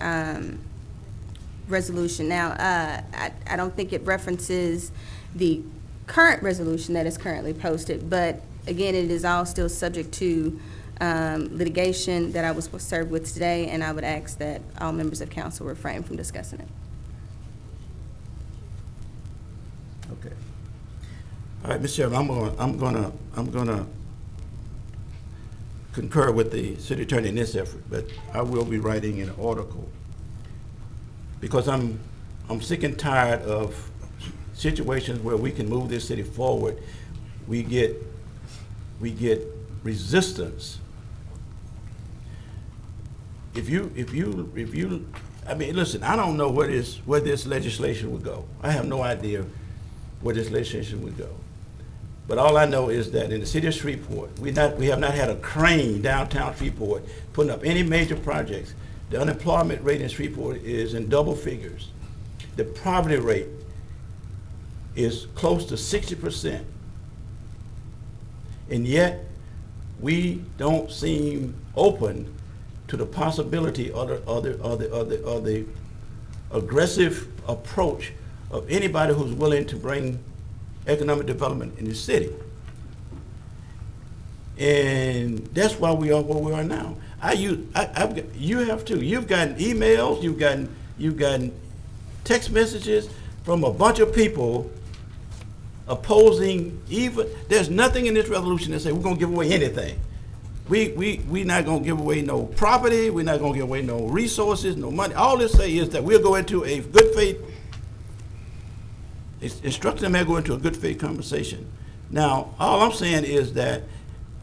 resolution. Now, I don't think it references the current resolution that is currently posted, but again, it is all still subject to litigation that I was served with today, and I would ask that all members of council refrain from discussing it. Okay. All right, Mr. Chairman, I'm gonna concur with the city attorney in this effort, but I will be writing an article, because I'm sick and tired of situations where we can move this city forward. We get resistance. If you, I mean, listen, I don't know where this legislation would go. I have no idea where this legislation would go. But all I know is that in the city of Shreveport, we have not had a crane downtown Shreveport putting up any major projects. The unemployment rate in Shreveport is in double figures. The poverty rate is close to 60%. And yet, we don't seem open to the possibility or the aggressive approach of anybody who's willing to bring economic development in the city. And that's why we are where we are now. You have too. You've gotten emails, you've gotten text messages from a bunch of people opposing there's nothing in this resolution that says we're gonna give away anything. We not gonna give away no property, we're not gonna give away no resources, no money. All this say is that we'll go into a good faith, instruct them to go into a good faith conversation. Now, all I'm saying is that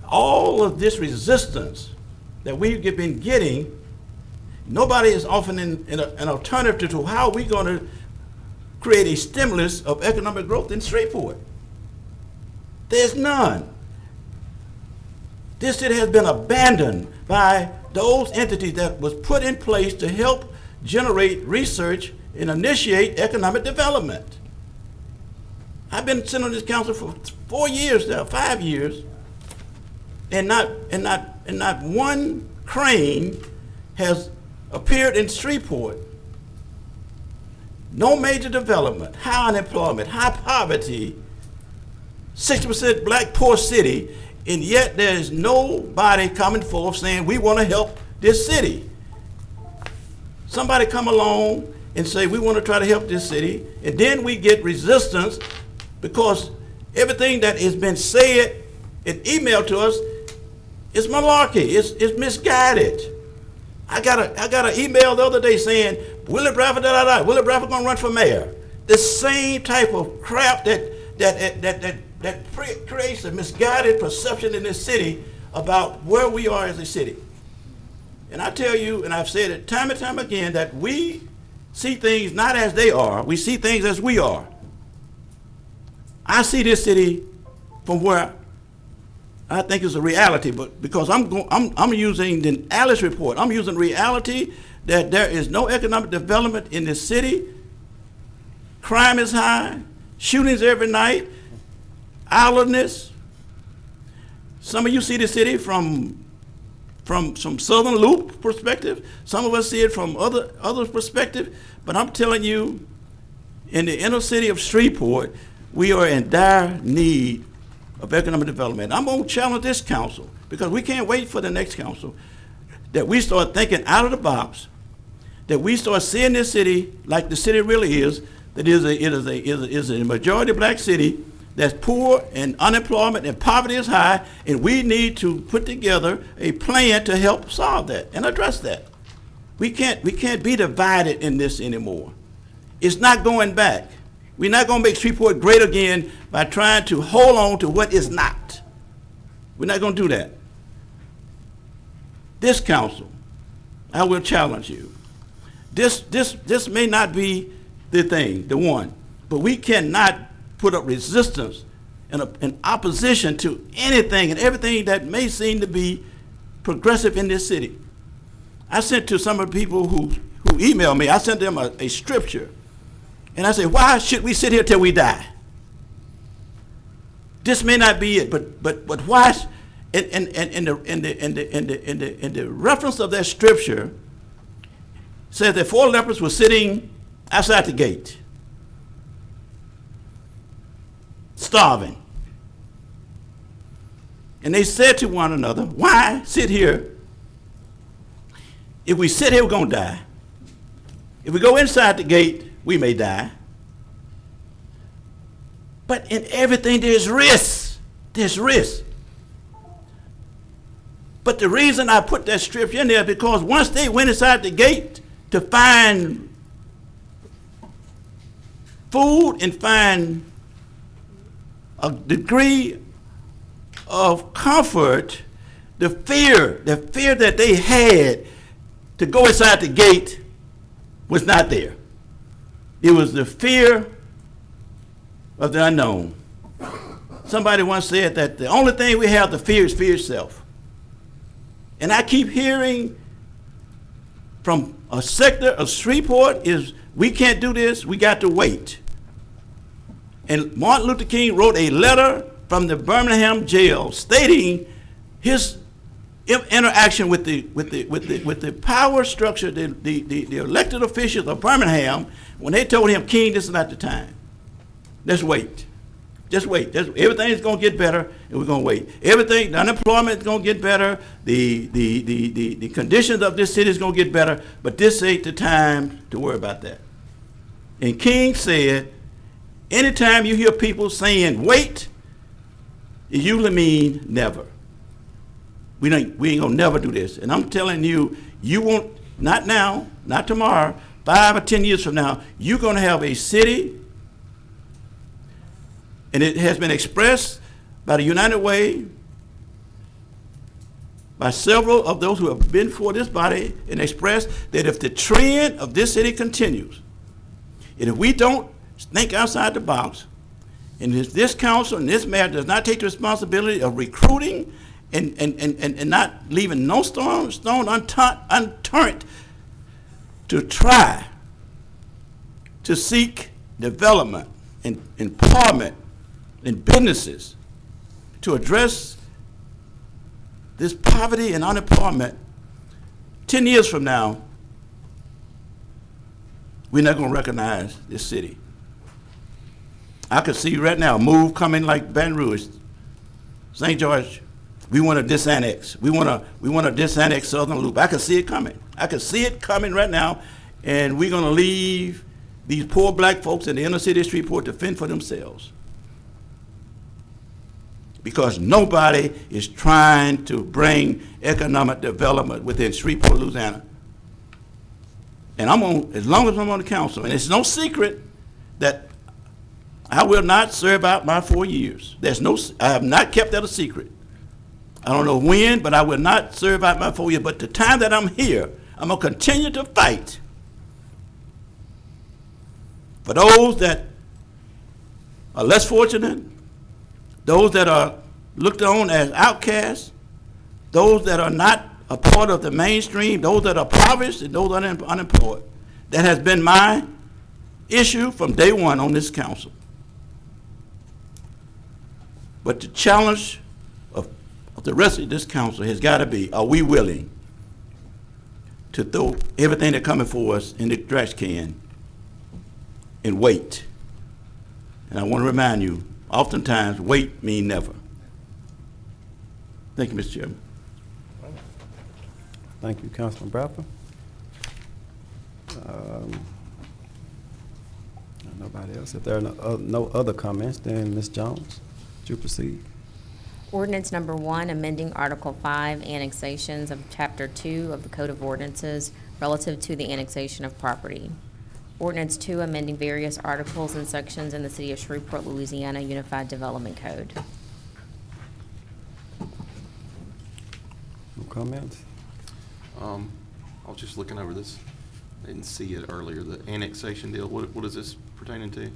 all of this resistance that we've been getting, nobody is offering an alternative to how we're gonna create a stimulus of economic growth in Shreveport. There's none. This city has been abandoned by those entities that was put in place to help generate research and initiate economic development. I've been sitting on this council for 4 years now, 5 years, and not one crane has appeared in Shreveport. No major development, high unemployment, high poverty, 60% black poor city, and yet there's nobody coming forth saying we want to help this city. Somebody come along and say we want to try to help this city, and then we get resistance because everything that has been said and emailed to us is malarkey, it's misguided. I got an email the other day saying Willie Bradford, Willie Bradford gonna run for mayor. The same type of crap that creates a misguided perception in this city about where we are as a city. And I tell you, and I've said it time and time again, that we see things not as they are, we see things as we are. I see this city from where I think it's a reality, but because I'm using the Alice report, I'm using reality that there is no economic development in this city. Crime is high, shootings every night, idleness. Some of you see the city from some Southern Loop perspective. Some of us see it from other perspective. But I'm telling you, in the inner city of Shreveport, we are in dire need of economic development. I'm going to challenge this council, because we can't wait for the next council, that we start thinking out of the box, that we start seeing this city like the city really is, that it is a majority black city that's poor and unemployment and poverty is high, and we need to put together a plan to help solve that and address that. We can't be divided in this anymore. It's not going back. We're not going to make Shreveport great again by trying to hold on to what is not. We're not going to do that. This council, I will challenge you. This may not be the thing, the one, but we cannot put up resistance and opposition to anything and everything that may seem to be progressive in this city. I sent to some of the people who emailed me, I sent them a scripture. And I said, why should we sit here till we die? This may not be it, but why? In the reference of that scripture says that 4 lepers were sitting outside the gate, starving. And they said to one another, why sit here? If we sit here, we're going to die. If we go inside the gate, we may die. But in everything, there's risk. There's risk. But the reason I put that scripture in there is because once they went inside the gate to find food and find a degree of comfort, the fear that they had to go inside the gate was not there. It was the fear of the unknown. Somebody once said that the only thing we have to fear is fear itself. And I keep hearing from a sector of Shreveport is, we can't do this, we got to wait. And Martin Luther King wrote a letter from the Birmingham jail stating his interaction with the power structure, the elected officials of Birmingham, when they told him, King, this is not the time. Let's wait. Just wait. Everything's going to get better, and we're going to wait. Everything, the unemployment is going to get better. The conditions of this city is going to get better, but this ain't the time to worry about that. And King said, anytime you hear people saying wait, it usually means never. We ain't gonna never do this. And I'm telling you, you won't, not now, not tomorrow, 5 or 10 years from now, you're gonna have a city, and it has been expressed by the United Way, by several of those who have been for this body, and expressed that if the trend of this city continues, and if we don't think outside the box, and if this council and this mayor does not take the responsibility of recruiting and not leaving no stone unturned to try to seek development and empowerment in businesses to address this poverty and unemployment, 10 years from now, we're not going to recognize this city. I could see right now a move coming like Baton Rouge, St. George. We want to disannex. We want to disannex Southern Loop. I could see it coming. I could see it coming right now, and we're going to leave these poor black folks in the inner city of Shreveport to fend for themselves. Because nobody is trying to bring economic development within Shreveport, Louisiana. And as long as I'm on the council, and it's no secret that I will not serve out my 4 years. I have not kept that a secret. I don't know when, but I will not serve out my 4 years. But the time that I'm here, I'm going to continue to fight for those that are less fortunate, those that are looked on as outcasts, those that are not a part of the mainstream, those that are impoverished, and those that are unemployed. That has been my issue from day one on this council. But the challenge of the rest of this council has got to be, are we willing to throw everything that comes before us in the trash can and wait? And I want to remind you, oftentimes, wait means never. Thank you, Mr. Chairman. Thank you, Councilman Bradford. Nobody else. If there are no other comments, then Ms. Jones, would you proceed? Ordinance number 1, amending Article 5, annexations of Chapter 2 of the Code of Ordinances relative to the annexation of property. Ordinance 2, amending various articles and sections in the City of Shreveport, Louisiana Unified Development Code. No comments? I was just looking over this. I didn't see it earlier. The annexation deal, what is this pertaining to?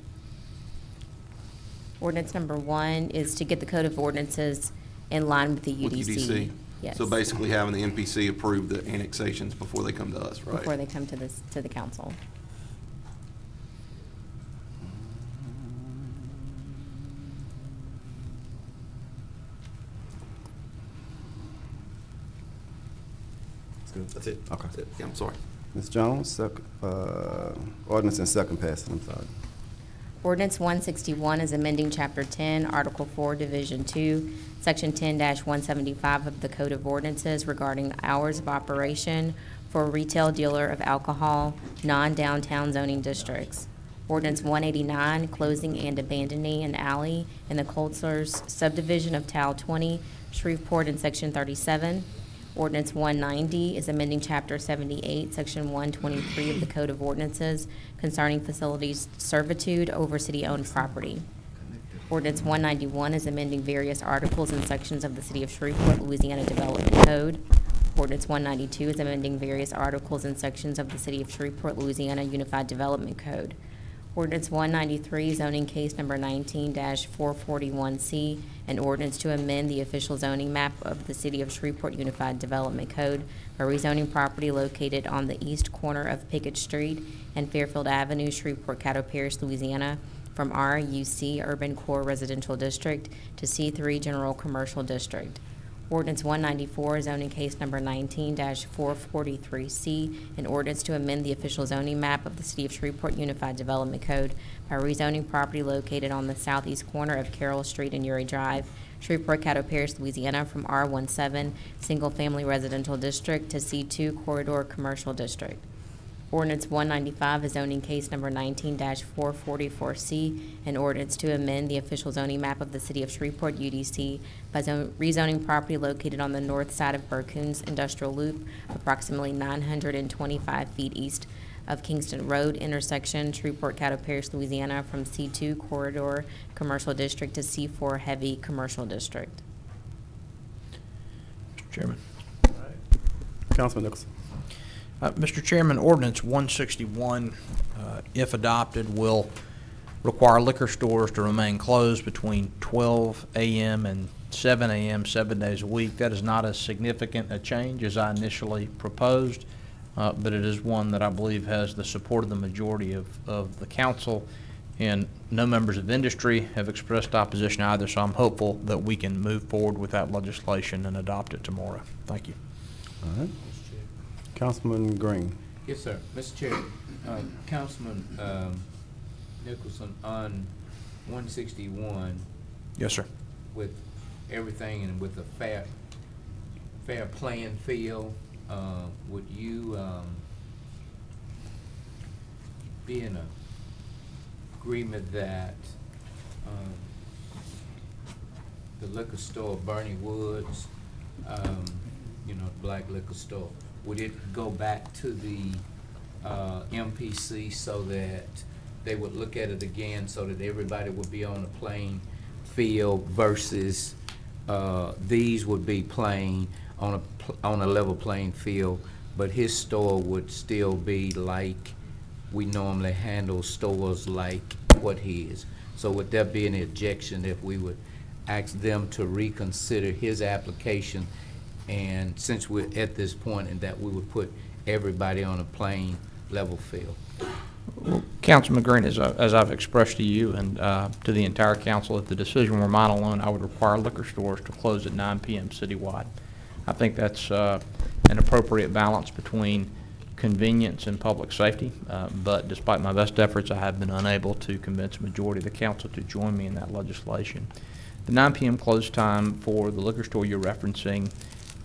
Ordinance number 1 is to get the Code of Ordinances in line with the UDC. With UDC? Yes. So basically having the NPC approve the annexations before they come to us, right? Before they come to the council. That's it. Okay. That's it. Yeah, I'm sorry. Ms. Jones, ordinance in second passing, I'm sorry. Ordinance 161 is amending Chapter 10, Article 4, Division 2, Section 10-175 of the Code of Ordinances regarding hours of operation for a retail dealer of alcohol, non-downtown zoning districts. Ordinance 189, closing and abandoning an alley in the Coltzer's subdivision of Tile 20, Shreveport in Section 37. Ordinance 190 is amending Chapter 78, Section 123 of the Code of Ordinances concerning facilities servitude over city-owned property. Ordinance 191 is amending various articles and sections of the City of Shreveport, Louisiana Development Code. Ordinance 192 is amending various articles and sections of the City of Shreveport, Louisiana Unified Development Code. Ordinance 193, zoning case number 19-441C, an ordinance to amend the official zoning map of the City of Shreveport Unified Development Code by rezoning property located on the east corner of Pickett Street and Fairfield Avenue, Shreveport, Caddo Parish, Louisiana, from RUC Urban Core Residential District to C3 General Commercial District. Ordinance 194, zoning case number 19-443C, an ordinance to amend the official zoning map of the City of Shreveport Unified Development Code by rezoning property located on the southeast corner of Carroll Street and Uri Drive, Shreveport, Caddo Parish, Louisiana, from R17 Single Family Residential District to C2 Corridor Commercial District. Ordinance 195 is zoning case number 19-444C, an ordinance to amend the official zoning map of the City of Shreveport UDC by rezoning property located on the north side of Burcoon's Industrial Loop, approximately 925 feet east of Kingston Road intersection, Shreveport, Caddo Parish, Louisiana, from C2 Corridor Commercial District to C4 Heavy Commercial District. Mr. Chairman. Councilman Nicholson. Mr. Chairman, ordinance 161, if adopted, will require liquor stores to remain closed between 12 a.m. and 7 a.m. 7 days a week. That is not as significant a change as I initially proposed, but it is one that I believe has the support of the majority of the council, and no members of industry have expressed opposition either, so I'm hopeful that we can move forward with that legislation and adopt it tomorrow. Thank you. All right. Councilman Green. Yes, sir. Mr. Chair, Councilman Nicholson, on 161. Yes, sir. With everything and with a fair playing field, would you be in agreement that the liquor store, Bernie Woods, black liquor store, would it go back to the MPC so that they would look at it again so that everybody would be on a playing field versus these would be playing on a level playing field, but his store would still be like we normally handle stores like what his. So would there be any objection if we would ask them to reconsider his application, and since we're at this point, and that we would put everybody on a playing level field? Councilman Green, as I've expressed to you and to the entire council, if the decision were mine alone, I would require liquor stores to close at 9 p.m. citywide. I think that's an appropriate balance between convenience and public safety, but despite my best efforts, I have been unable to convince a majority of the council to join me in that legislation. The 9 p.m. close time for the liquor store you're referencing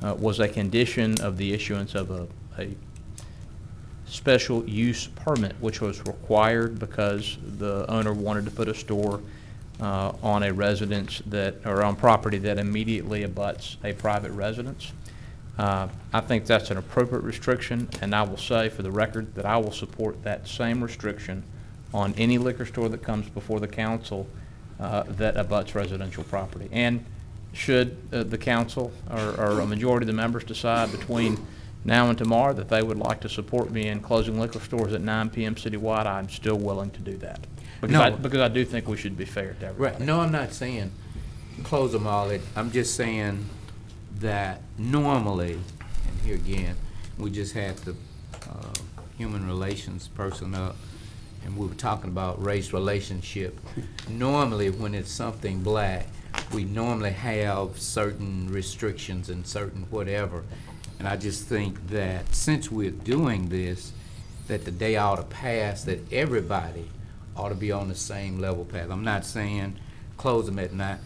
was a condition of the issuance of a special use permit, which was required because the owner wanted to put a store on a residence or on property that immediately abuts a private residence. I think that's an appropriate restriction, and I will say for the record that I will support that same restriction on any liquor store that comes before the council that abuts residential property. And should the council or a majority of the members decide between now and tomorrow that they would like to support me in closing liquor stores at 9 p.m. citywide, I'm still willing to do that. Because I do think we should be fair to everybody. Right. No, I'm not saying close them all. I'm just saying that normally, and here again, we just had the human relations person up, and we were talking about race relationship. Normally, when it's something black, we normally have certain restrictions and certain whatever. And I just think that since we're doing this, that the day ought to pass, that everybody ought to be on the same level path. I'm not saying close them at 9.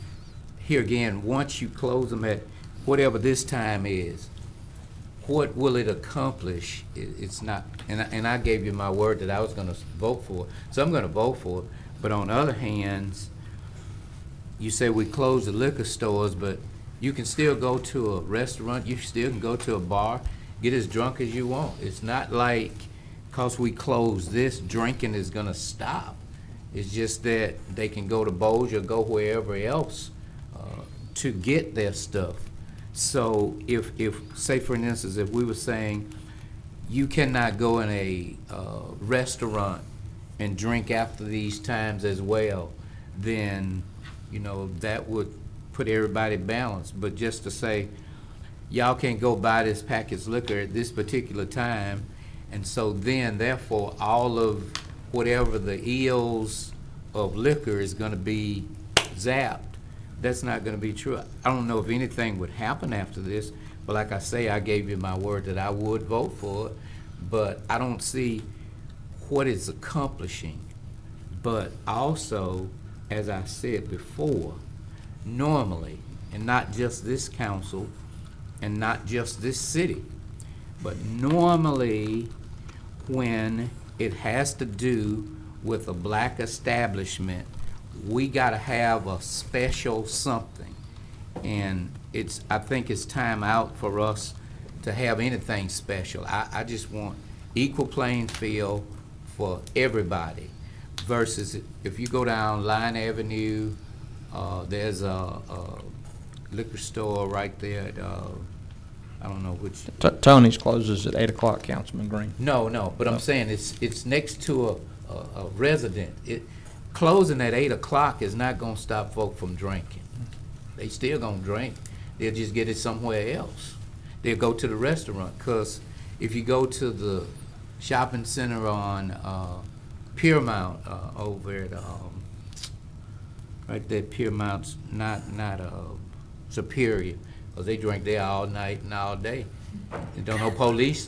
Here again, once you close them at whatever this time is, what will it accomplish? It's not, and I gave you my word that I was going to vote for it, so I'm going to vote for it. But on the other hand, you say we close the liquor stores, but you can still go to a restaurant, you still can go to a bar, get as drunk as you want. It's not like because we close this, drinking is going to stop. It's just that they can go to Bowes or go wherever else to get their stuff. So if say for instance, if we were saying you cannot go in a restaurant and drink after these times as well, then that would put everybody balanced. But just to say y'all can't go buy this packaged liquor at this particular time, and so then therefore all of whatever the ills of liquor is going to be zapped, that's not going to be true. I don't know if anything would happen after this, but like I say, I gave you my word that I would vote for it, but I don't see what it's accomplishing. But also, as I said before, normally, and not just this council and not just this city, but normally when it has to do with a black establishment, we got to have a special something. And I think it's time out for us to have anything special. I just want equal playing field for everybody versus if you go down Line Avenue, there's a liquor store right there at, I don't know which. Tony's closes at 8 o'clock, Councilman Green. No, but I'm saying it's next to a resident. Closing at 8 o'clock is not going to stop folk from drinking. They still going to drink. They'll just get it somewhere else. They'll go to the restaurant, because if you go to the shopping center on Piermont over at right there, Piermont's not Superior, because they drink there all night and all day. And don't know police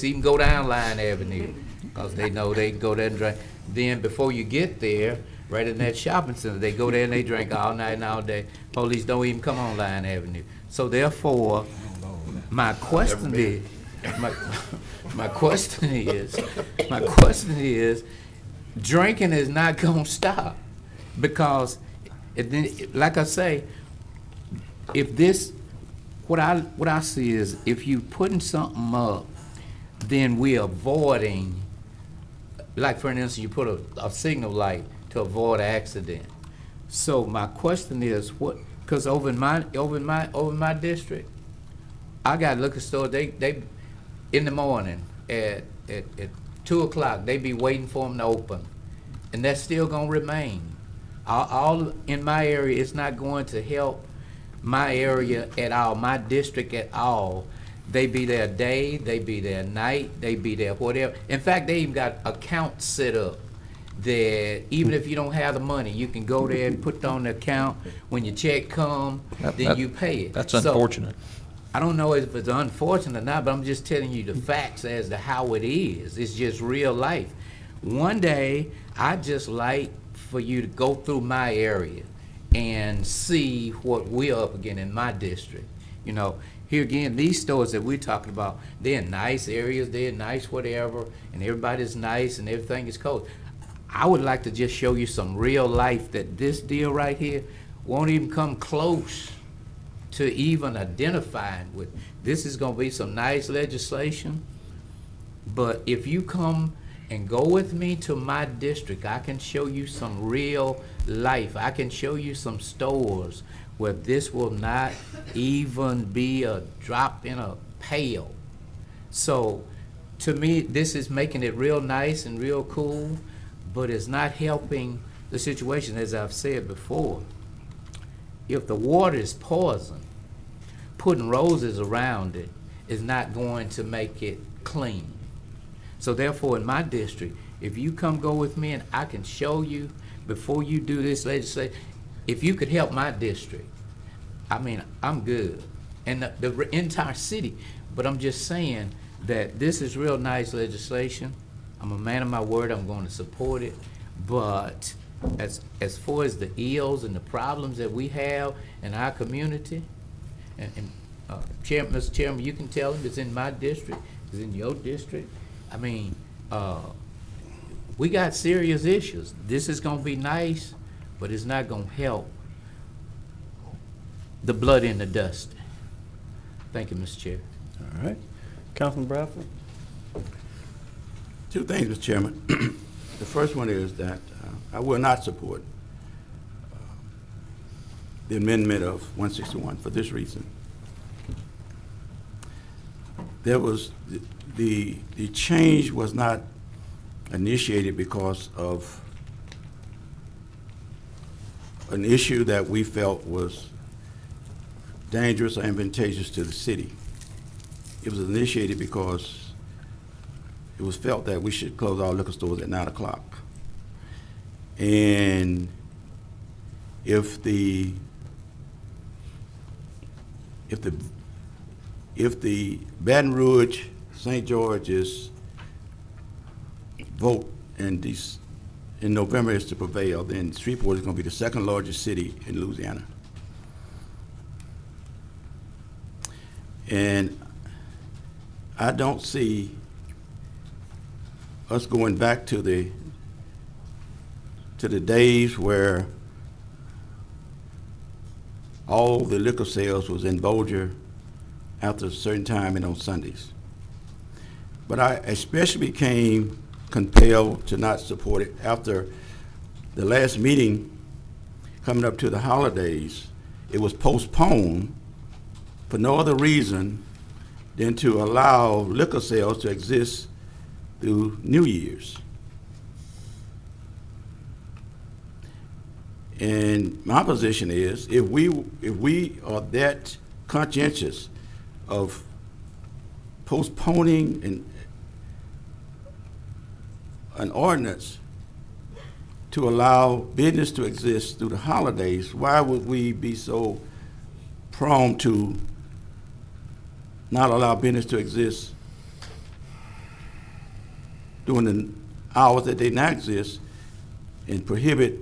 even go down Line Avenue, because they know they can go there and drink. Then before you get there, right in that shopping center, they go there and they drink all night and all day. Police don't even come on Line Avenue. So therefore, my question is, drinking is not gonna stop, because like I say, if this, what I see is, if you putting something up, then we're avoiding, like for instance, you put a signal light to avoid an accident. So my question is, Cause over in my district, I got liquor store, they, in the morning at 2 o'clock, they be waiting for them to open. And that's still gonna remain. All in my area, it's not going to help my area at all, my district at all. They be there day, they be there night, they be there whatever. In fact, they even got accounts set up that even if you don't have the money, you can go there and put it on the account. When your check come, then you pay it. That's So, unfortunate. I don't know if it's unfortunate or not, but I'm just telling you the facts as to how it is. It's just real life. One day, I'd just like for you to go through my area and see what we're up against in my district. You know, here again, these stores that we're talking about, they're in nice areas, they're nice whatever, and everybody's nice and everything is cold. I would like to just show you some real life that this deal right here won't even come close to even identifying with. This is gonna be some nice legislation, but if you come and go with me to my district, I can show you some real life. I can show you some stores where this will not even be a drop in a pail. So, to me, this is making it real nice and real cool, but it's not helping the situation, as I've said before. If the water is poison, putting roses around it is not going to make it clean. So therefore, in my district, if you come go with me and I can show you before you do this legislation, if you could help my district, I mean, I'm good. And the entire city, but I'm just saying that this is real nice legislation. I'm a man of my word, I'm going to support it. But as far as the ills and the problems that we have in our community, and Mr. Chairman, you can tell them it's in my district, it's in your district. I mean, we got serious issues. This is gonna be nice, but it's not gonna help the blood in the dust. Thank you, Mr. Chair. All right. Councilman Bradford? Two things, Mr. Chairman. The first one is that I will not support the amendment of 161 for this reason. There was, the change was not initiated because of an issue that we felt was dangerous or advantageous to the city. It was initiated because it was felt that we should close all liquor stores at 9 o'clock. And if the Baton Rouge, St. George's vote in November is to prevail, then Shreveport is going to be the second largest city in Louisiana. And I don't see us going back to the days where all the liquor sales was in Bolger after a certain time and on Sundays. But I especially became compelled to not support it after the last meeting coming up to the holidays. It was postponed for no other reason than to allow liquor sales to exist through New Year's. And my position is, if we are that conscientious of postponing an ordinance to allow business to exist through the holidays, why would we be so prone to not allow business to exist during the hours that they now exist and prohibit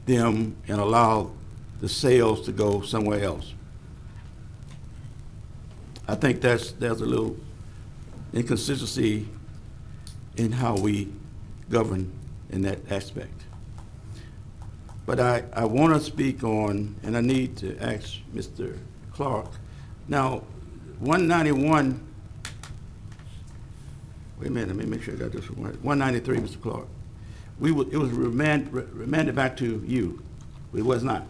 them and allow the sales to go somewhere else? I think there's a little inconsistency in how we govern in that aspect. But I want to speak on, and I need to ask Mr. Clark. Now, 191, wait a minute, let me make sure I got this right. 193, Mr. Clark. It was remanded back to you. It was not.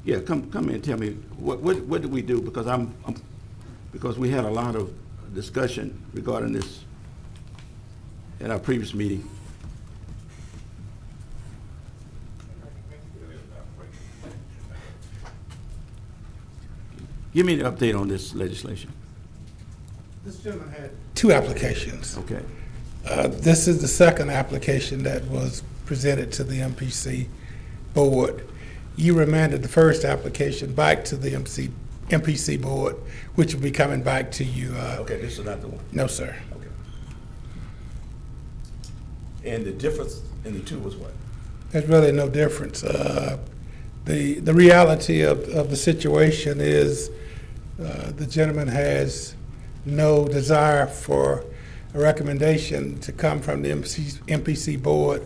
Yeah, come in and tell me, what did we do? Because because we had a lot of discussion regarding this at our previous meeting. Give me an update on this legislation. This gentleman had 2 applications. Okay. This is the second application that was presented to the MPC board. You remanded the first application back to the MPC board, which will be coming back to you. Okay, this is not the one? No, sir. Okay. And the difference in the two was what? There's really no difference. The reality of the situation is the gentleman has no desire for a recommendation to come from the MPC board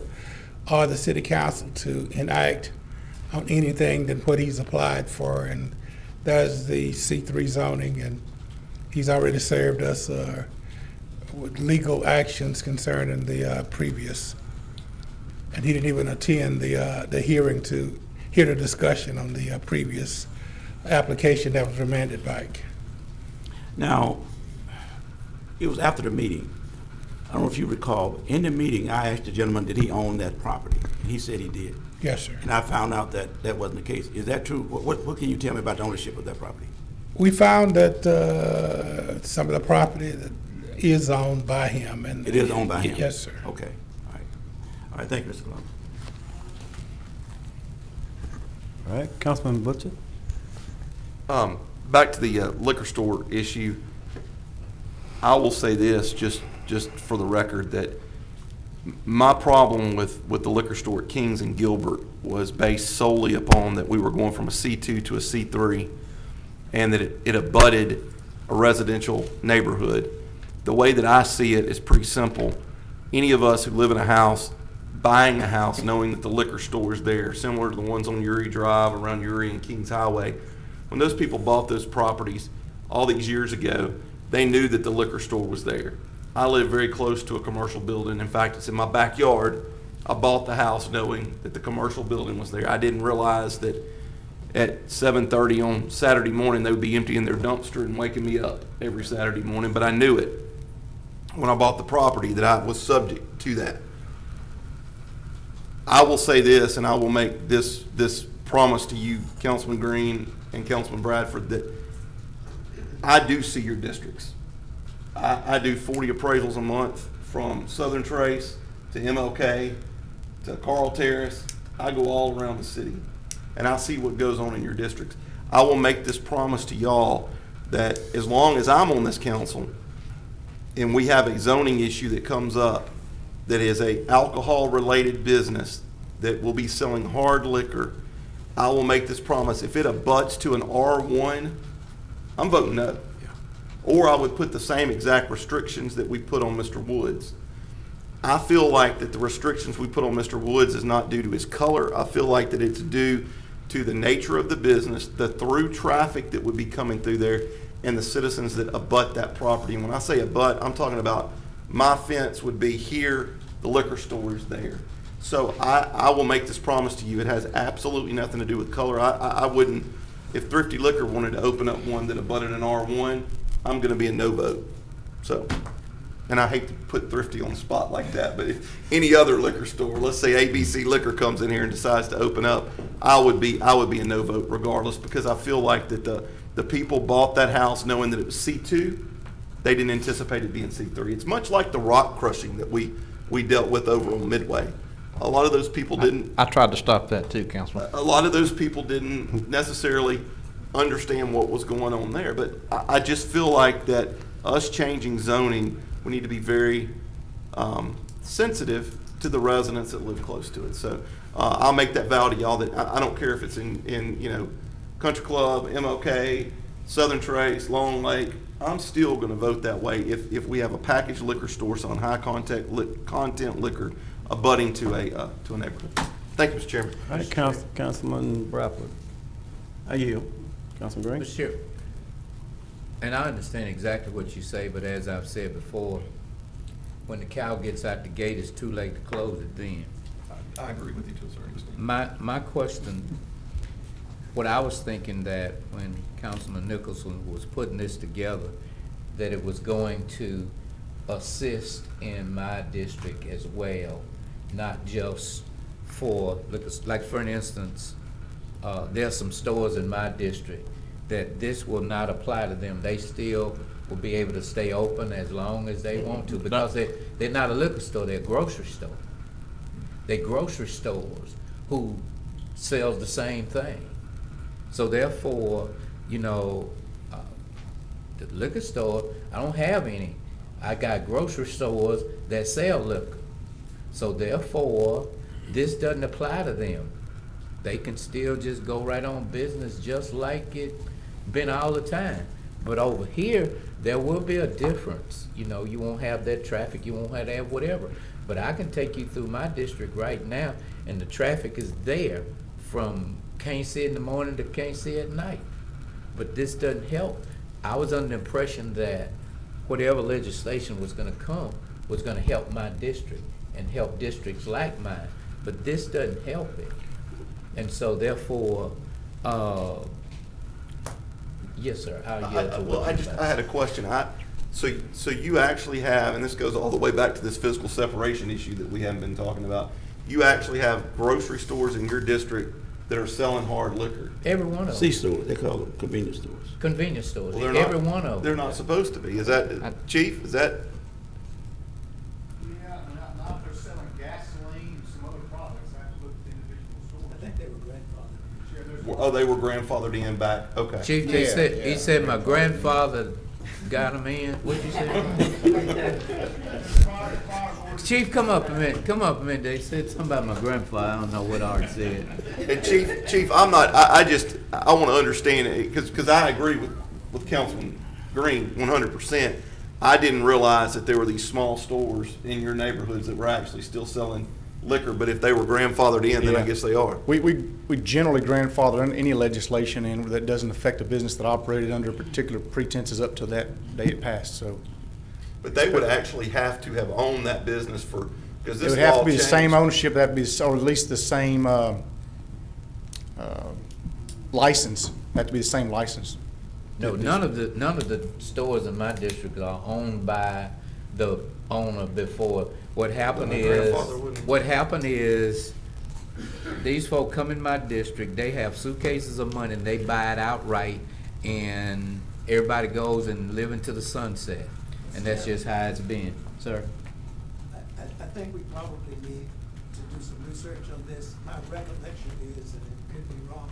or the city council to enact on anything than what he's applied for, and that's the C3 zoning, and he's already served us with legal actions concerning the previous, and he didn't even attend the hearing to hear the discussion on the previous application that was remanded back. Now, it was after the meeting. I don't know if you recall, in the meeting, I asked the gentleman, did he own that property? And he said he did. Yes, sir. And I found out that that wasn't the case. Is that true? What can you tell me about the ownership of that property? We found that some of the property that is owned by him. And it is owned by him? Yes, sir. Okay. All right. All right. Thank you, Mr. Columbus. All right. Councilman Butcher? Back to the liquor store issue. I will say this, just for the record, that my problem with the liquor store at Kings and Gilbert was based solely upon that we were going from a C2 to a C3, and that it abutted a residential neighborhood. The way that I see it is pretty simple. Any of us who live in a house, buying a house knowing that the liquor store is there, similar to the ones on Uri Drive, around Uri and Kings Highway, when those people bought those properties all these years ago, they knew that the liquor store was there. I live very close to a commercial building. In fact, it's in my backyard. I bought the house knowing that the commercial building was there. I didn't realize that at 7:30 on Saturday morning they would be emptying their dumpster and waking me up every Saturday morning, but I knew it when I bought the property that I was subject to that. I will say this, and I will make this promise to you, Councilman Green and Councilman Bradford, that I do see your districts. I do 40 appraisals a month from Southern Trace to MLK to Carl Terrace. I go all around the city and I see what goes on in your districts. I will make this promise to y'all that as long as I'm on this council and we have a zoning issue that comes up that is a alcohol related business that will be selling hard liquor, I will make this promise. If it abuts to an R1, I'm voting no. Or I would put the same exact restrictions that we put on Mr. Woods. I feel like that the restrictions we put on Mr. Woods is not due to his color. I feel like that it's due to the nature of the business, the through traffic that would be coming through there, and the citizens that abut that property. And when I say abut, I'm talking about my fence would be here, the liquor store is there. So I will make this promise to you. It has absolutely nothing to do with color. I wouldn't, if Thrifty Liquor wanted to open up one that abutted an R1, I'm going to be a no vote. So, and I hate to put Thrifty on the spot like that, but if any other liquor store, let's say ABC Liquor comes in here and decides to open up, I would be a no vote regardless, because I feel like that the people bought that house knowing that it was C2. They didn't anticipate it being C3. It's much like the rock crushing that we dealt with over on Midway. A lot of those people didn't. I tried to stop that too, Councilman. A lot of those people didn't necessarily understand what was going on there, but I just feel like that us changing zoning, we need to be very sensitive to the residents that live close to it. So I'll make that vow to y'all that I don't care if it's in Country Club, MLK, Southern Trace, Long Lake. I'm still going to vote that way if we have a packaged liquor store selling high content liquor abutting to a neighborhood. Thank you, Mr. Chairman. All right, Councilman Bradford. I yield. Councilman Green. Mr. Chair, and I understand exactly what you say, but as I've said before, when the cow gets out the gate, it's too late to close it then. I agree with you to a certain extent. My question what I was thinking that when Councilman Nicholson was putting this together, that it was going to assist in my district as well, not just for, like for instance, there's some stores in my district that this will not apply to them. They still will be able to stay open as long as they want to, because they're not a liquor store, they're a grocery store. They're grocery stores who sells the same thing. So therefore, you know, the liquor store, I don't have any. I got grocery stores that sell liquor. So therefore, this doesn't apply to them. They can still just go right on business just like it been all the time. But over here, there will be a difference. You know, you won't have that traffic, you won't have that whatever. But I can take you through my district right now, and the traffic is there from can't see it in the morning to can't see it at night. But this doesn't help. I was under the impression that whatever legislation was gonna come was gonna help my district and help districts like mine. But this doesn't help it. And so therefore, yes, sir. I had a question. So you actually have, and this goes all the way back to this physical separation issue that we haven't been talking about. You actually have grocery stores in your district that are selling hard liquor. Every one of them. C-stores, they call them convenience stores. Convenience stores. Well, Every one of them. They're not supposed to be. Is that, Chief? Is that? Yeah, now they're selling gasoline and some other products. I have to look at the individual stores. I think they were grandfathered. Oh, they were grandfathered in back. Okay. Chief, he said my grandfather got him in. What'd you say? Chief, come up a minute. Come up a minute. They said something about my grandfather. I don't know what Art said. And Chief, I'm not. I want to understand it because I agree with Councilman Green 100%. I didn't realize that there were these small stores in your neighborhoods that were actually still selling liquor. But if they were grandfathered in, then I guess they are. We generally grandfather any legislation in that doesn't affect a business that operated under particular pretenses up to that day it passed. So. But they would actually have to have owned that business for, because this It would have law to be changed. the same ownership, that'd be, or at least the same license, have to be the same license. No, none of the stores in my district are owned by the owner before. What happened is, these folk come in my district, they have suitcases of money and they buy it outright, and everybody goes and live into the sunset. And that's just how it's been, sir. I think we probably need to do some research on this. My recollection is, and it could be wrong,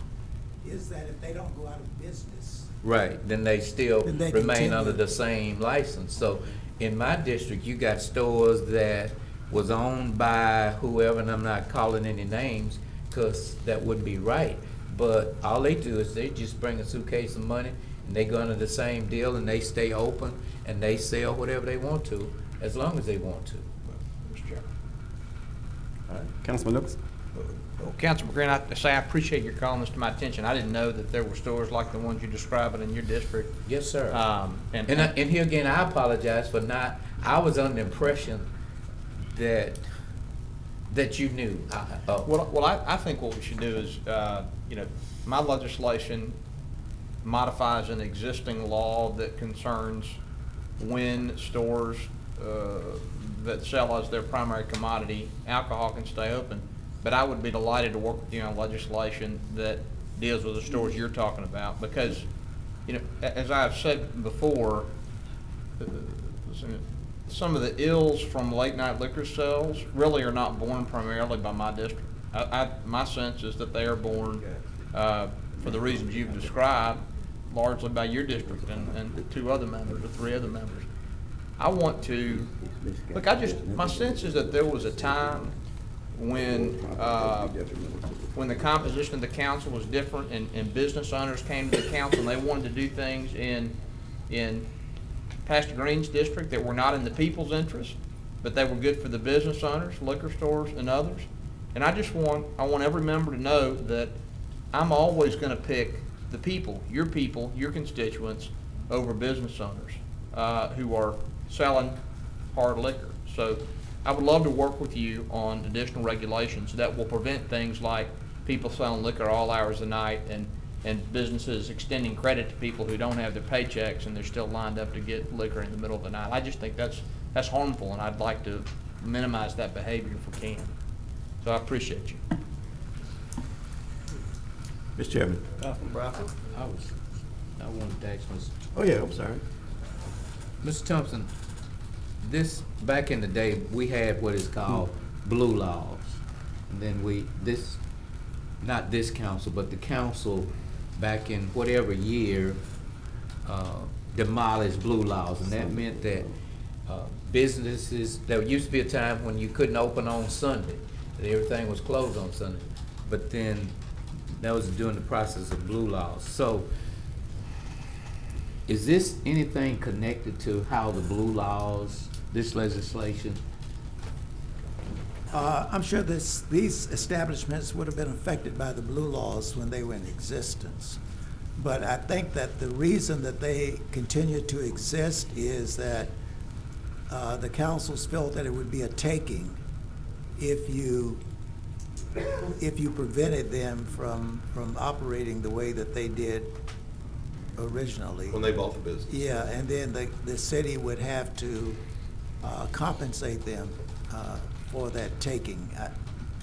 is that if they don't go out of business. Right, then they still Then they remain continue. under the same license. So in my district, you got stores that was owned by whoever, and I'm not calling any names, because that wouldn't be right. But all they do is they just bring a suitcase of money, and they go under the same deal, and they stay open, and they sell whatever they want to, as long as they want to. Mr. Chairman. All right, Councilman Lucas. Well, Councilman Green, I appreciate your calling this to my attention. I didn't know that there were stores like the ones you're describing in your district. Yes, sir. And here again, I apologize for not, I was under the impression that you knew. Well, I think what we should do is, my legislation modifies an existing law that concerns when stores that sell as their primary commodity alcohol can stay open. But I would be delighted to work with you on legislation that deals with the stores you're talking about, because, as I've said before, some of the ills from late night liquor sales really are not born primarily by my district. My sense is that they are born, for the reasons you've described, largely by your district and 2 other members or 3 other members. I want to, look, my sense is that there was a time when the composition of the council was different and business owners came to the council and they wanted to do things in Pastor Green's district that were not in the people's interest, but they were good for the business owners, liquor stores, and others. And I want every member to know that I'm always going to pick the people, your constituents, over business owners who are selling hard liquor. So I would love to work with you on additional regulations that will prevent things like people selling liquor all hours of the night and businesses extending credit to people who don't have their paychecks and they're still lined up to get liquor in the middle of the night. I just think that's harmful, and I'd like to minimize that behavior if we can. So I appreciate you. Mr. Chairman. Councilman Bradford? I wanted to ask Mr. Oh, yeah, I'm sorry. Mr. Thompson, back in the day, we had what is called blue laws. And then not this council, but the council back in whatever year, demolished blue laws. And that meant that businesses, there used to be a time when you couldn't open on Sunday, that everything was closed on Sunday. But then that was during the process of blue laws. So is this anything connected to how the blue laws, this legislation? I'm sure these establishments would have been affected by the blue laws when they were in existence. But I think that the reason that they continue to exist is that the councils felt that it would be a taking if you prevented them from operating the way that they did originally. When they bought the business. Yeah, and then the city would have to compensate them for that taking.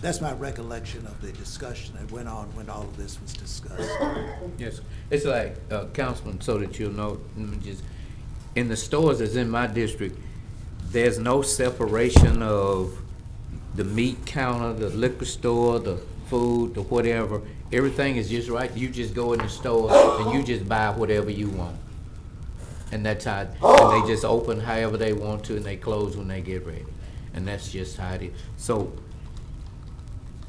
That's my recollection of the discussion that went on when all of this was discussed. Yes, it's like, Councilman, so that you'll know, just in the stores that's in my district, there's no separation of the meat counter, the liquor store, the food, the whatever. Everything is just right. You just go in the store and you just buy whatever you want. And that's how, and they just open however they want to and they close when they get ready. And that's just how it is. So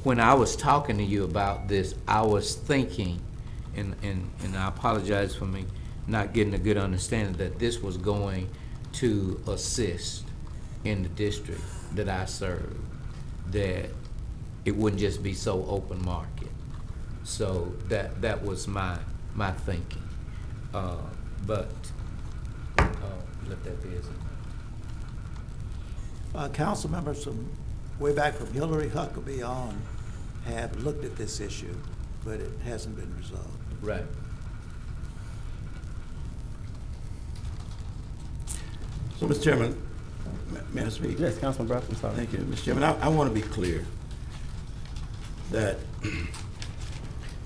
when I was talking to you about this, I was thinking, and I apologize for me not getting a good understanding, that this was going to assist in the district that I serve, that it wouldn't just be so open market. So that was my thinking. But let that be as it. Council members from way back from Hillary Huckabee on have looked at this issue, but it hasn't been resolved. Right. So, Mr. Chairman, may I speak? Yes, Councilman Bradford, I'm sorry. Thank you, Mr. Chairman. I want to be clear that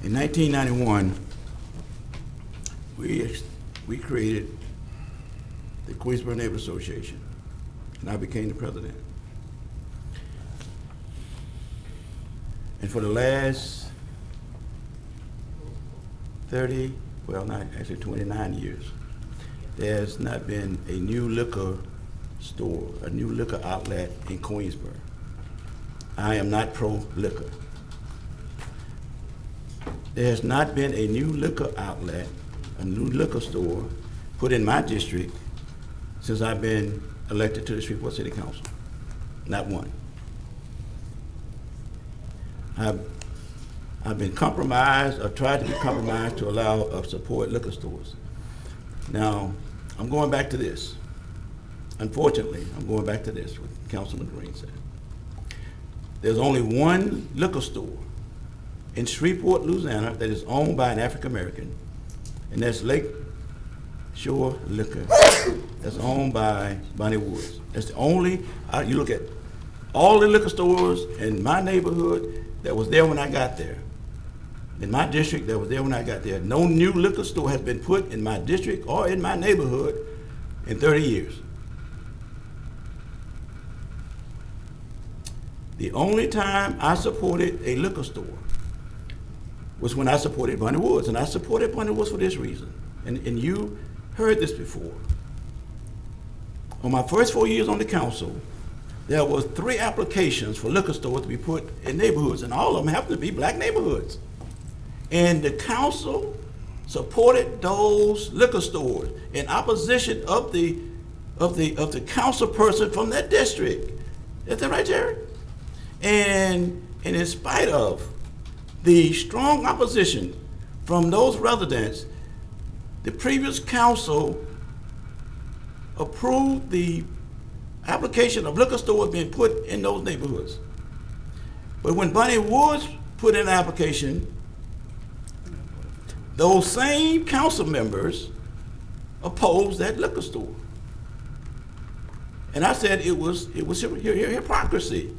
in 1991, we created the Queensboro Neighborhood Association, and I became the president. And for the last 29 years, there's not been a new liquor store, a new liquor outlet in Queensboro. I am not pro-liquor. There has not been a new liquor outlet, a new liquor store put in my district since I've been elected to the Shreveport City Council. Not one. I've been compromised, or tried to be compromised to allow support liquor stores. Now, I'm going back to this. Unfortunately, I'm going back to this, what Councilman Green said. There's only one liquor store in Shreveport, Louisiana, that is owned by an African American, and that's Lake Shore Liquor. That's owned by Bonnie Woods. That's the only, you look at all the liquor stores in my neighborhood that was there when I got there. In my district, that was there when I got there. No new liquor store has been put in my district or in my neighborhood in 30 years. The only time I supported a liquor store was when I supported Bonnie Woods, and I supported Bonnie Woods for this reason. And you heard this before. On my first 4 years on the council, there was 3 applications for liquor stores to be put in neighborhoods, and all of them happened to be black neighborhoods. And the council supported those liquor stores in opposition of the council person from that district. Is that right, Jerry? And in spite of the strong opposition from those residents, the previous council approved the application of liquor stores being put in those neighborhoods. But when Bonnie Woods put in an application, those same council members opposed that liquor store. And I said it was hypocrisy.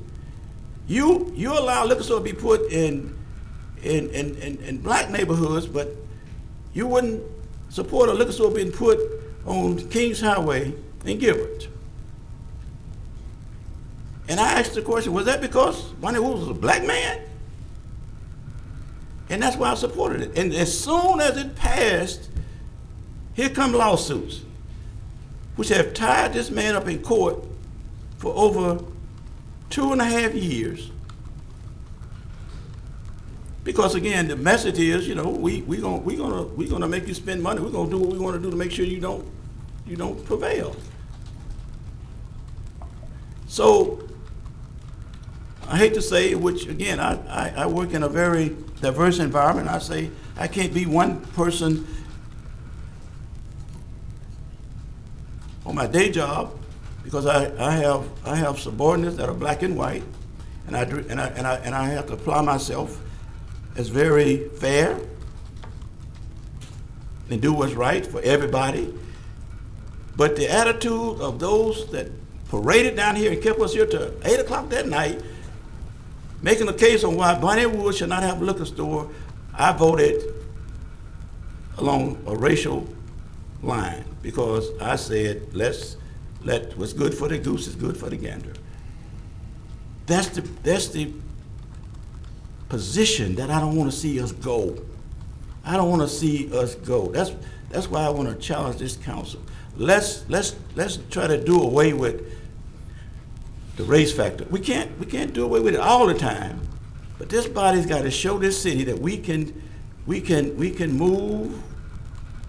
You allow liquor store to be put in black neighborhoods, but you wouldn't support a liquor store being put on Kings Highway in Gilbert. And I asked the question, was that because Bonnie Woods was a black man? And that's why I supported it. And as soon as it passed, here come lawsuits, which have tied this man up in court for over 2.5 years. Because again, the message is, you know, we're gonna make you spend money. We're gonna do what we want to do to make sure you don't prevail. So I hate to say, which again, I work in a very diverse environment. I say I can't be one person on my day job because I have subordinates that are black and white, and I have to apply myself as very fair and do what's right for everybody. But the attitude of those that paraded down here and kept us here till 8 o'clock that night, making a case on why Bonnie Wood should not have a liquor store, I voted along a racial line because I said, let what's good for the goose is good for the gander. That's the position that I don't want to see us go. I don't want to see us go. That's why I want to challenge this council. Let's try to do away with the race factor. We can't do away with it all the time, but this body's got to show this city that we can move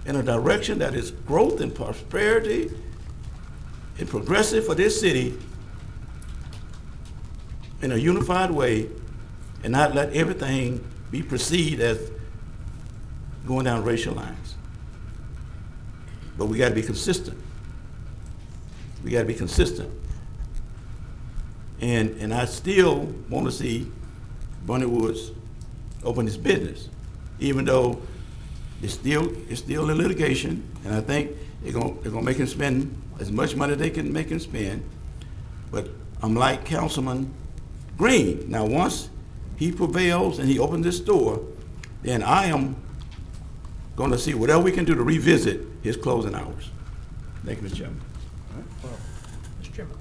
in a direction that is growth and prosperity and progressive for this city in a unified way, and not let everything be perceived as going down racial lines. But we got to be consistent. We got to be consistent. And I still want to see Bonnie Woods open his business, even though it's still in litigation, and I think they're gonna make him spend as much money they can make him spend. But I'm like Councilman Green. Now, once he prevails and he opens this store, then I am going to see whatever we can do to revisit his closing hours. Thank you, Mr. Chairman. All right, well, Mr. Chairman.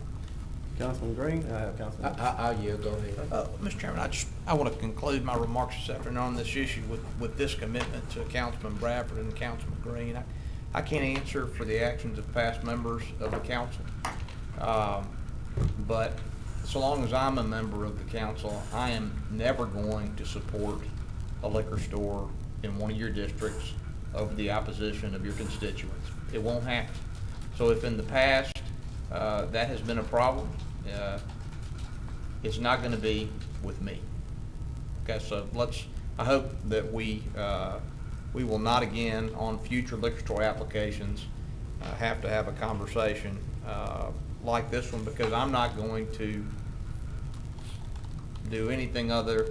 Councilman Green, Councilman. I'll yield, go ahead. Mr. Chairman, I want to conclude my remarks this afternoon on this issue with this commitment to Councilman Bradford and Councilman Green. I can't answer for the actions of past members of the council, but so long as I'm a member of the council, I am never going to support a liquor store in one of your districts over the opposition of your constituents. It won't happen. So if in the past that has been a problem, it's not going to be with me. Okay, so I hope that we will not again on future liquor store applications have to have a conversation like this one, because I'm not going to do anything other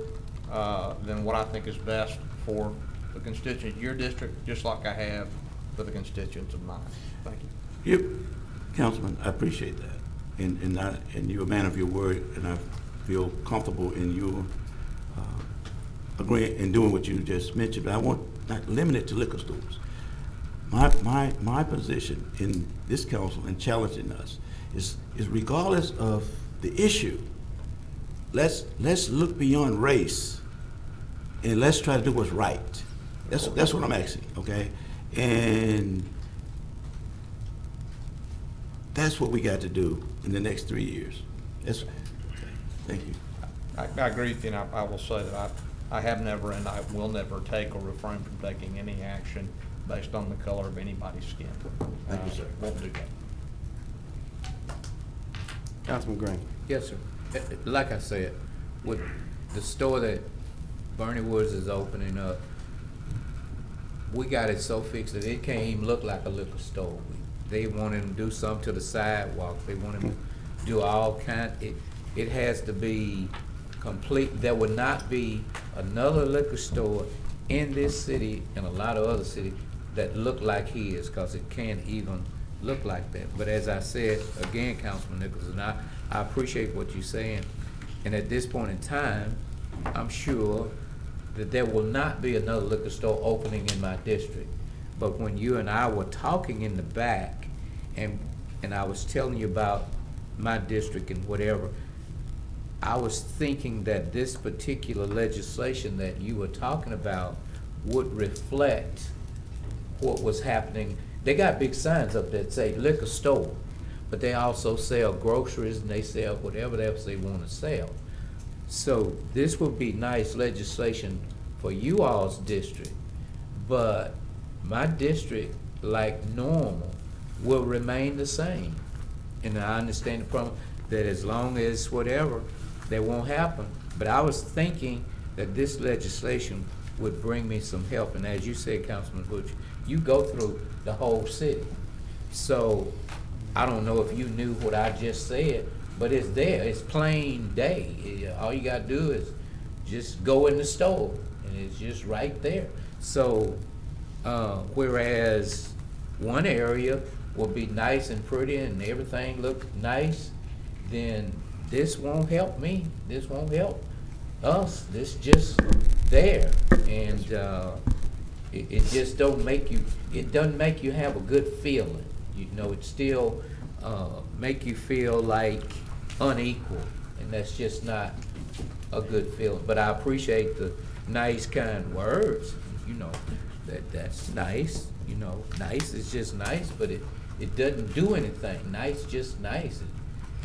than what I think is best for the constituents of your district, just like I have for the constituents of mine. Thank you. Yep, Councilman, I appreciate that. And you're a man of your word, and I feel comfortable in you agreeing and doing what you just mentioned. But I want not limit it to liquor stores. My position in this council and challenging us is regardless of the issue, let's look beyond race and let's try to do what's right. That's what I'm asking, okay? And that's what we got to do in the next 3 years. Okay. Thank you. I agree with you, and I will say that I have never and I will never take or refrain from taking any action based on the color of anybody's skin. Thank you, sir. Won't do that. Councilman Green. Yes, sir. Like I said, with the store that Bernie Woods is opening up, we got it so fixed that it can't even look like a liquor store. They want him to do something to the sidewalks. They want him to do all kind. It has to be complete. There would not be another liquor store in this city and a lot of other cities that look like his, because it can't even look like that. But as I said, again, Councilman Nicholson, I appreciate what you're saying. And at this point in time, I'm sure that there will not be another liquor store opening in my district. But when you and I were talking in the back, and I was telling you about my district and whatever, I was thinking that this particular legislation that you were talking about would reflect what was happening. They got big signs up that say liquor store, but they also sell groceries and they sell whatever else they want to sell. So this would be nice legislation for you all's district, but my district, like normal, will remain the same. And I understand the problem that as long as whatever, that won't happen. But I was thinking that this legislation would bring me some help. And as you said, Councilman Butcher, you go through the whole city. So I don't know if you knew what I just said, but it's there. It's plain day. All you gotta do is just go in the store, and it's just right there. So whereas one area will be nice and pretty and everything look nice, then this won't help me. This won't help us. This just there, and it just don't make you. It doesn't make you have a good feeling. You know, it still make you feel like unequal, and that's just not a good feeling. But I appreciate the nice, kind words. You know, that's nice. You know, nice is just nice, but it doesn't do anything. Nice, just nice.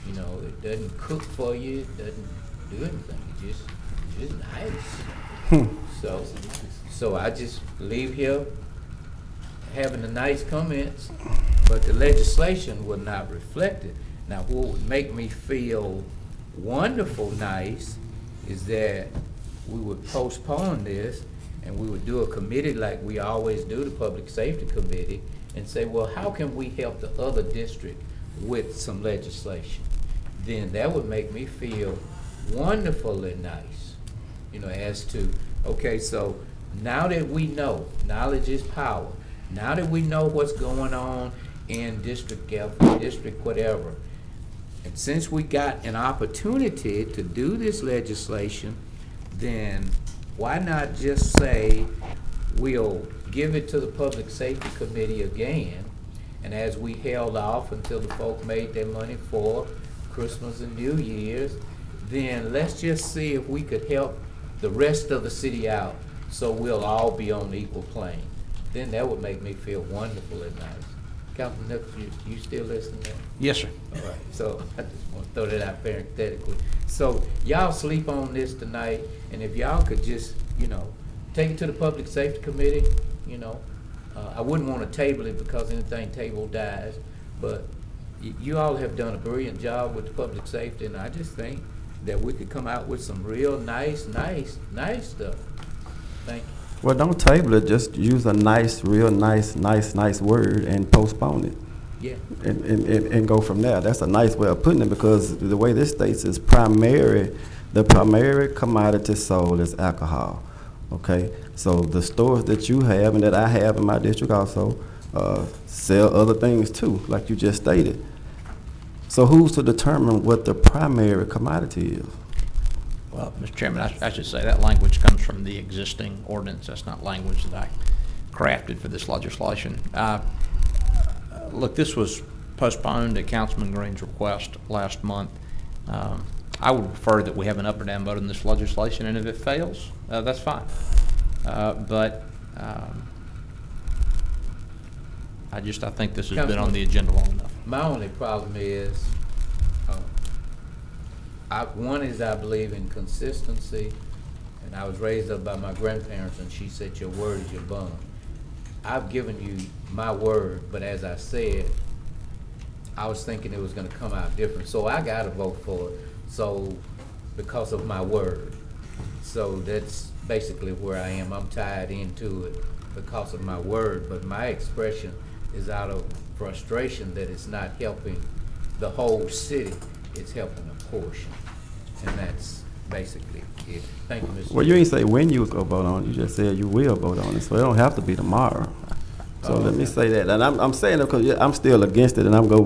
You know, it doesn't cook for you. It doesn't do anything. It's just nice. So I just leave here having the nice comments, but the legislation will not reflect it. Now, what would make me feel wonderful nice is that we would postpone this and we would do a committee like we always do, the Public Safety Committee, and say, well, how can we help the other district with some legislation? Then that would make me feel wonderfully nice, you know, as to, okay, so now that we know, knowledge is power, now that we know what's going on in District F, District whatever, and since we got an opportunity to do this legislation, then why not just say we'll give it to the Public Safety Committee again, and as we held off until the folk made their money for Christmas and New Year's, then let's just see if we could help the rest of the city out so we'll all be on equal plane. Then that would make me feel wonderful and nice. Councilman Nicholson, you still listening there? Yes, sir. All right, so I just want to throw that out parenthetically. So y'all sleep on this tonight, and if y'all could just, you know, take it to the Public Safety Committee, you know. I wouldn't want to table it because anything tabled dies, but you all have done a brilliant job with the public safety, and I just think that we could come out with some real nice stuff. Thank you. Well, don't table it, just use a nice, real nice word and postpone it. Yeah. And go from there. That's a nice way of putting it, because the way this states is the primary commodity sold is alcohol. Okay, so the stores that you have and that I have in my district also sell other things too, like you just stated. So who's to determine what the primary commodity is? Well, Mr. Chairman, I should say that language comes from the existing ordinance. That's not language that I crafted for this legislation. Look, this was postponed at Councilman Green's request last month. I would prefer that we have an up or down vote on this legislation, and if it fails, that's fine. But I think this has been on the agenda long enough. My only problem is, one is I believe in consistency, and I was raised up by my grandparents, and she said, your word is your bond. I've given you my word, but as I said, I was thinking it was going to come out different, so I got to vote for it. So, because of my word. So that's basically where I am. I'm tied into it because of my word, but my expression is out of frustration that it's not helping the whole city. It's helping a portion, and basically. Yeah. Thank you, Mr. Well, you ain't say when you was gonna vote on it, you just said you will vote on it, so it don't have to be tomorrow. So let me say that, and I'm saying it because I'm still against it, and I'll go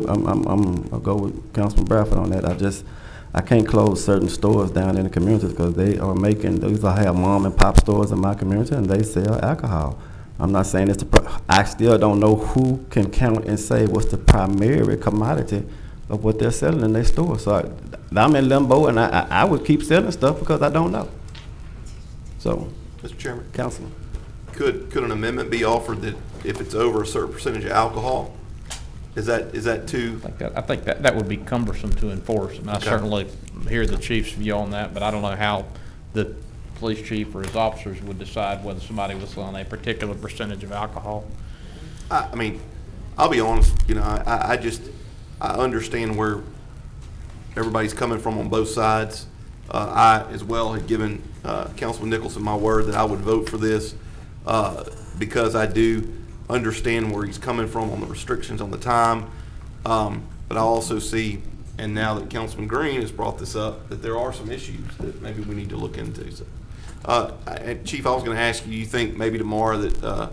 with Councilman Bradford on that. I can't close certain stores down in the communities because they are these I have mom and pop stores in my community and they sell alcohol. I'm not saying it's I still don't know who can count and say what's the primary commodity of what they're selling in their store. So I'm in limbo, and I would keep selling stuff because I don't know. So, Mr. Chairman, Councilman, could an amendment be offered that if it's over a certain percentage of alcohol, is that too? I think that would be cumbersome to enforce, and I certainly hear the chief's view on that, but I don't know how the police chief or his officers would decide whether somebody was selling a particular percentage of alcohol. I mean, I'll be honest, I understand where everybody's coming from on both sides. I, as well, had given Councilman Nicholson my word that I would vote for this because I do understand where he's coming from on the restrictions on the time. But I also see, and now that Councilman Green has brought this up, that there are some issues that maybe we need to look into. So, and Chief, I was going to ask you, you think maybe tomorrow that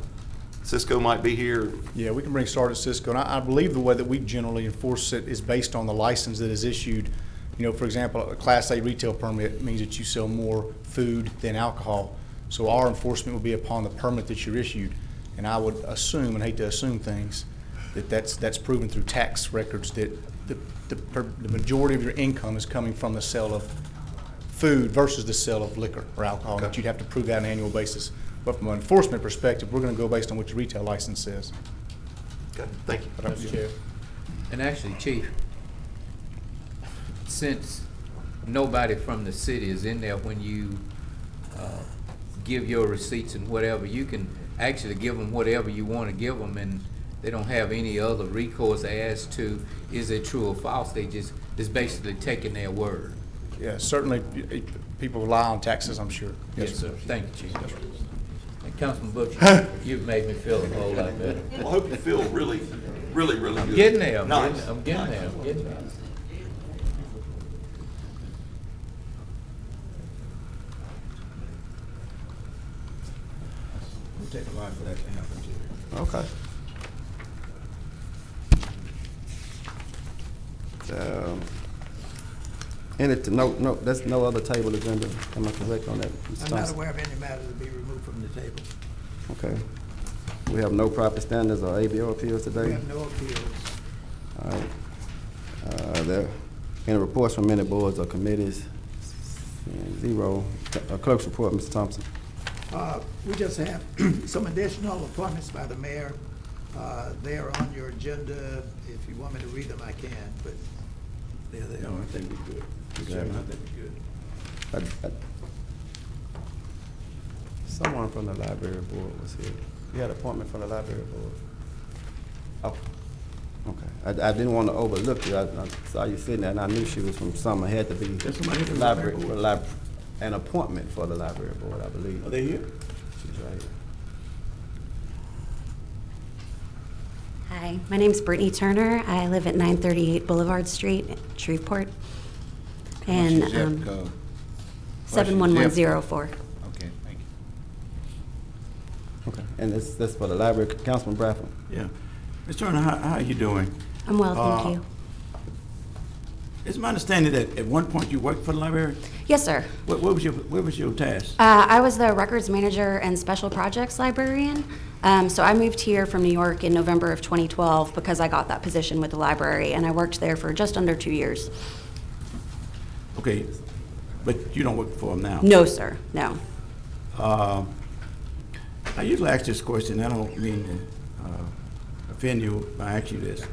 Cisco might be here? Yeah, we can bring Sergeant Cisco, and I believe the way that we generally enforce it is based on the license that is issued. For example, a Class A retail permit means that you sell more food than alcohol. So our enforcement will be upon the permit that you're issued. And I would assume, and hate to assume things, that's proven through tax records that the majority of your income is coming from the sale of food versus the sale of liquor or alcohol. That you'd have to prove that on an annual basis. But from an enforcement perspective, we're going to go based on what your retail license says. Okay, thank you. Mr. Chair. And actually, Chief, since nobody from the city is in there when you give your receipts and whatever, you can actually give them whatever you want to give them, and they don't have any other recourse as to is it true or false. They just basically taking their word. Yeah, certainly people rely on taxes, I'm sure. Yes, sir. Thank you, Chief. And Councilman Butcher, you've made me feel a whole lot better. Well, I hope you feel really, really, really good. I'm getting there. Nice. I'm getting there. We'll take a lot for that to happen, Chief. okay. There's no other table agenda. Am I correct on that, Mr. I'm not Thompson? aware of any matter to be removed from the table. Okay. We have no property standards or ABO appeals today? We have no appeals. All right. There any reports from any boards or committees? Zero. Clerk's report, Mr. Thompson. We just have some additional appointments by the mayor. They are on your agenda. If you want me to read them, I can, but there they are. No, I think we're good. Mr. Chairman, I think we're good. Someone from the library board was here. You had an appointment from the library board? Oh, okay. I didn't want to overlook you. I saw you sitting there, and I knew she was from somewhere. It had to be somebody from the library board? An appointment for the library board, I believe. Are they here? She's right here. Hi, my name's Brittany Turner. I live at 938 Boulevard Street, Shreveport. And What's your zip code? 71104. Okay, thank you. Okay, and this for the library. Councilman Bradford. Yeah. Ms. Turner, how are you doing? I'm well, thank you. It's my understanding that at one point you worked for the library? Yes, sir. What was your task? I was the records manager and special projects librarian. So I moved here from New York in November of 2012 because I got that position with the library, and I worked there for just under 2 years. Okay, but you don't work for them now? No, sir, no. I usually ask this question. I don't mean to offend you by asking you this.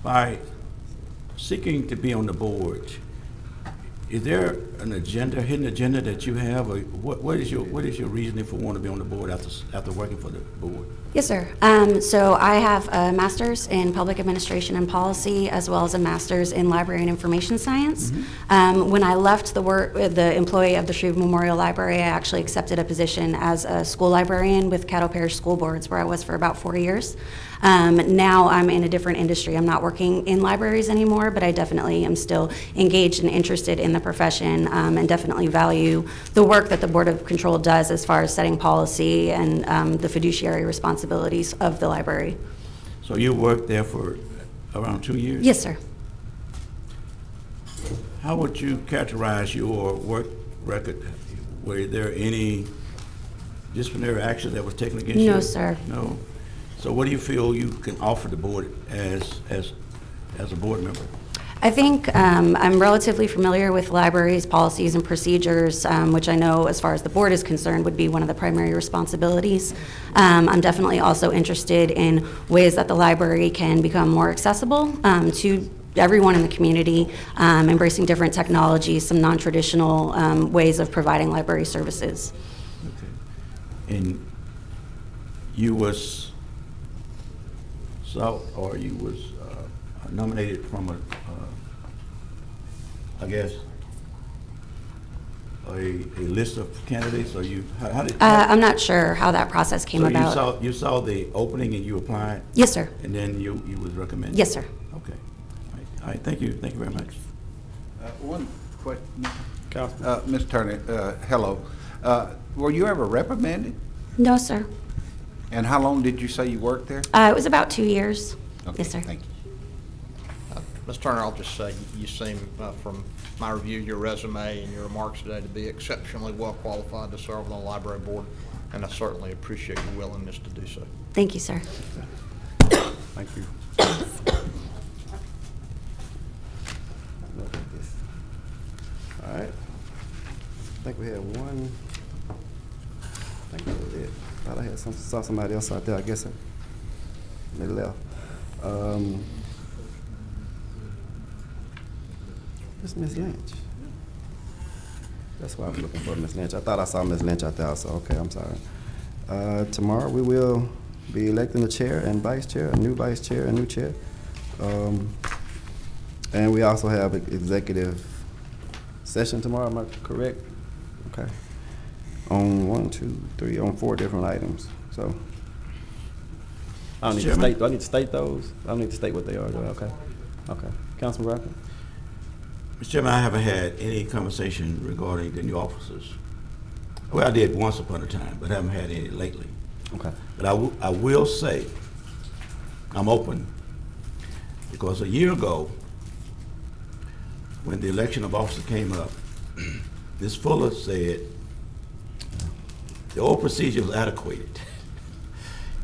By seeking to be on the board, is there an agenda, hidden agenda that you have, or what is your reasoning for wanting to be on the board after working for the board? Yes, sir. So I have a master's in public administration and policy, as well as a master's in library and information science. When I left the employee of the Shreveport Memorial Library, I actually accepted a position as a school librarian with Caddo Parish School Boards, where I was for about 4 years. Now I'm in a different industry. I'm not working in libraries anymore, but I definitely am still engaged and interested in the profession, and definitely value the work that the Board of Control does as far as setting policy and the fiduciary responsibilities of the library. So you worked there for around 2 years? Yes, sir. How would you characterize your work record? Were there any disciplinary action that was taken against you? No, sir. No? So what do you feel you can offer the board as a board member? I think I'm relatively familiar with libraries, policies, and procedures, which I know, as far as the board is concerned, would be one of the primary responsibilities. I'm definitely also interested in ways that the library can become more accessible to everyone in the community, embracing different technologies, some non-traditional ways of providing library services. Okay. And you was or you was nominated from I guess, a list of candidates, or you, how did? I'm not sure how that process came about. So you saw the opening and you applied? Yes, sir. And then you was recommended? Yes, sir. Okay. All right, thank you very much. One question, Ms. Turner, hello. Were you ever reprimanded? No, sir. And how long did you say you worked there? It was about 2 years. Okay, Yes, sir. thank you. Ms. Turner, I'll just say, you seem, from my review of your resume and your remarks today, to be exceptionally well qualified to serve on the library board, and I certainly appreciate your willingness to do so. Thank you, sir. Thank you. All right. I think we had one. I think that was it. Thought I had saw somebody else out there. I guess they left. It's Miss Lynch. That's why I was looking for Miss Lynch. I thought I saw Miss Lynch out there also. Okay, I'm sorry. Tomorrow we will be electing a chair and vice chair, a new vice chair, a new chair. And we also have an executive session tomorrow, am I correct? Okay. On 4 different items. So I don't need to state. Do I need to state those? I don't need to state what they are, do I? Okay. Okay. Councilman Rocker? Mr. Chairman, I haven't had any conversation regarding the new officers. Well, I did once upon a time, but I haven't had any lately. Okay. But I will say, I'm open, because a year ago, when the election of officers came up, Ms. Fuller said the old procedure was adequate,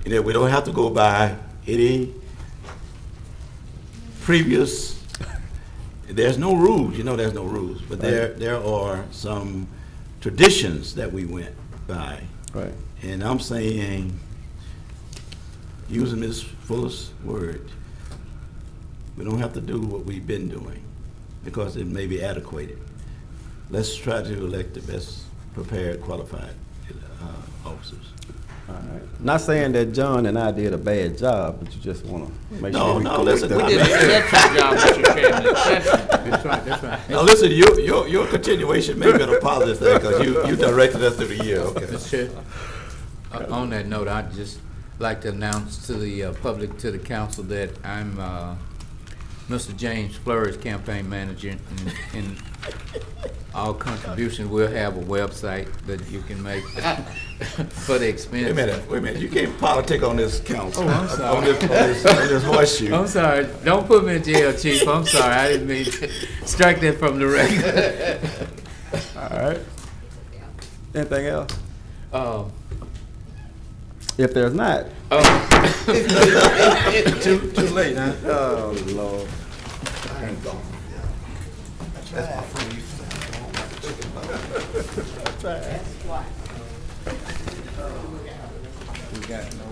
and that we don't have to go by any previous. There's no rules, there's no rules, but there are some traditions that we went by. Right. And I'm saying, using Ms. Fuller's word, we don't have to do what we've been doing because it may be adequate. Let's try to elect the best prepared, qualified officers. All right. Not saying that John and I did a bad job, but you just want to make sure. No, listen. We did an exceptional job, Mr. Chairman. That's right, that's right. Now, listen, your continuation may have been a positive thing because you directed us through the year. Okay. Mr. Chair, on that note, I'd just like to announce to the public, to the council, that I'm Mr. James Fleury's campaign manager, and all contributions will have a website that you can make for the expense. Wait a minute. You can't politic on this council. Oh, I'm sorry. On this horseshoe. I'm sorry. Don't put me in jail, Chief. I'm sorry. I didn't mean to strike that from the record. All right. Anything else? If there's not. Too late, huh? Oh, Lord. I ain't gone. That's my friend used to say. That's right. We got no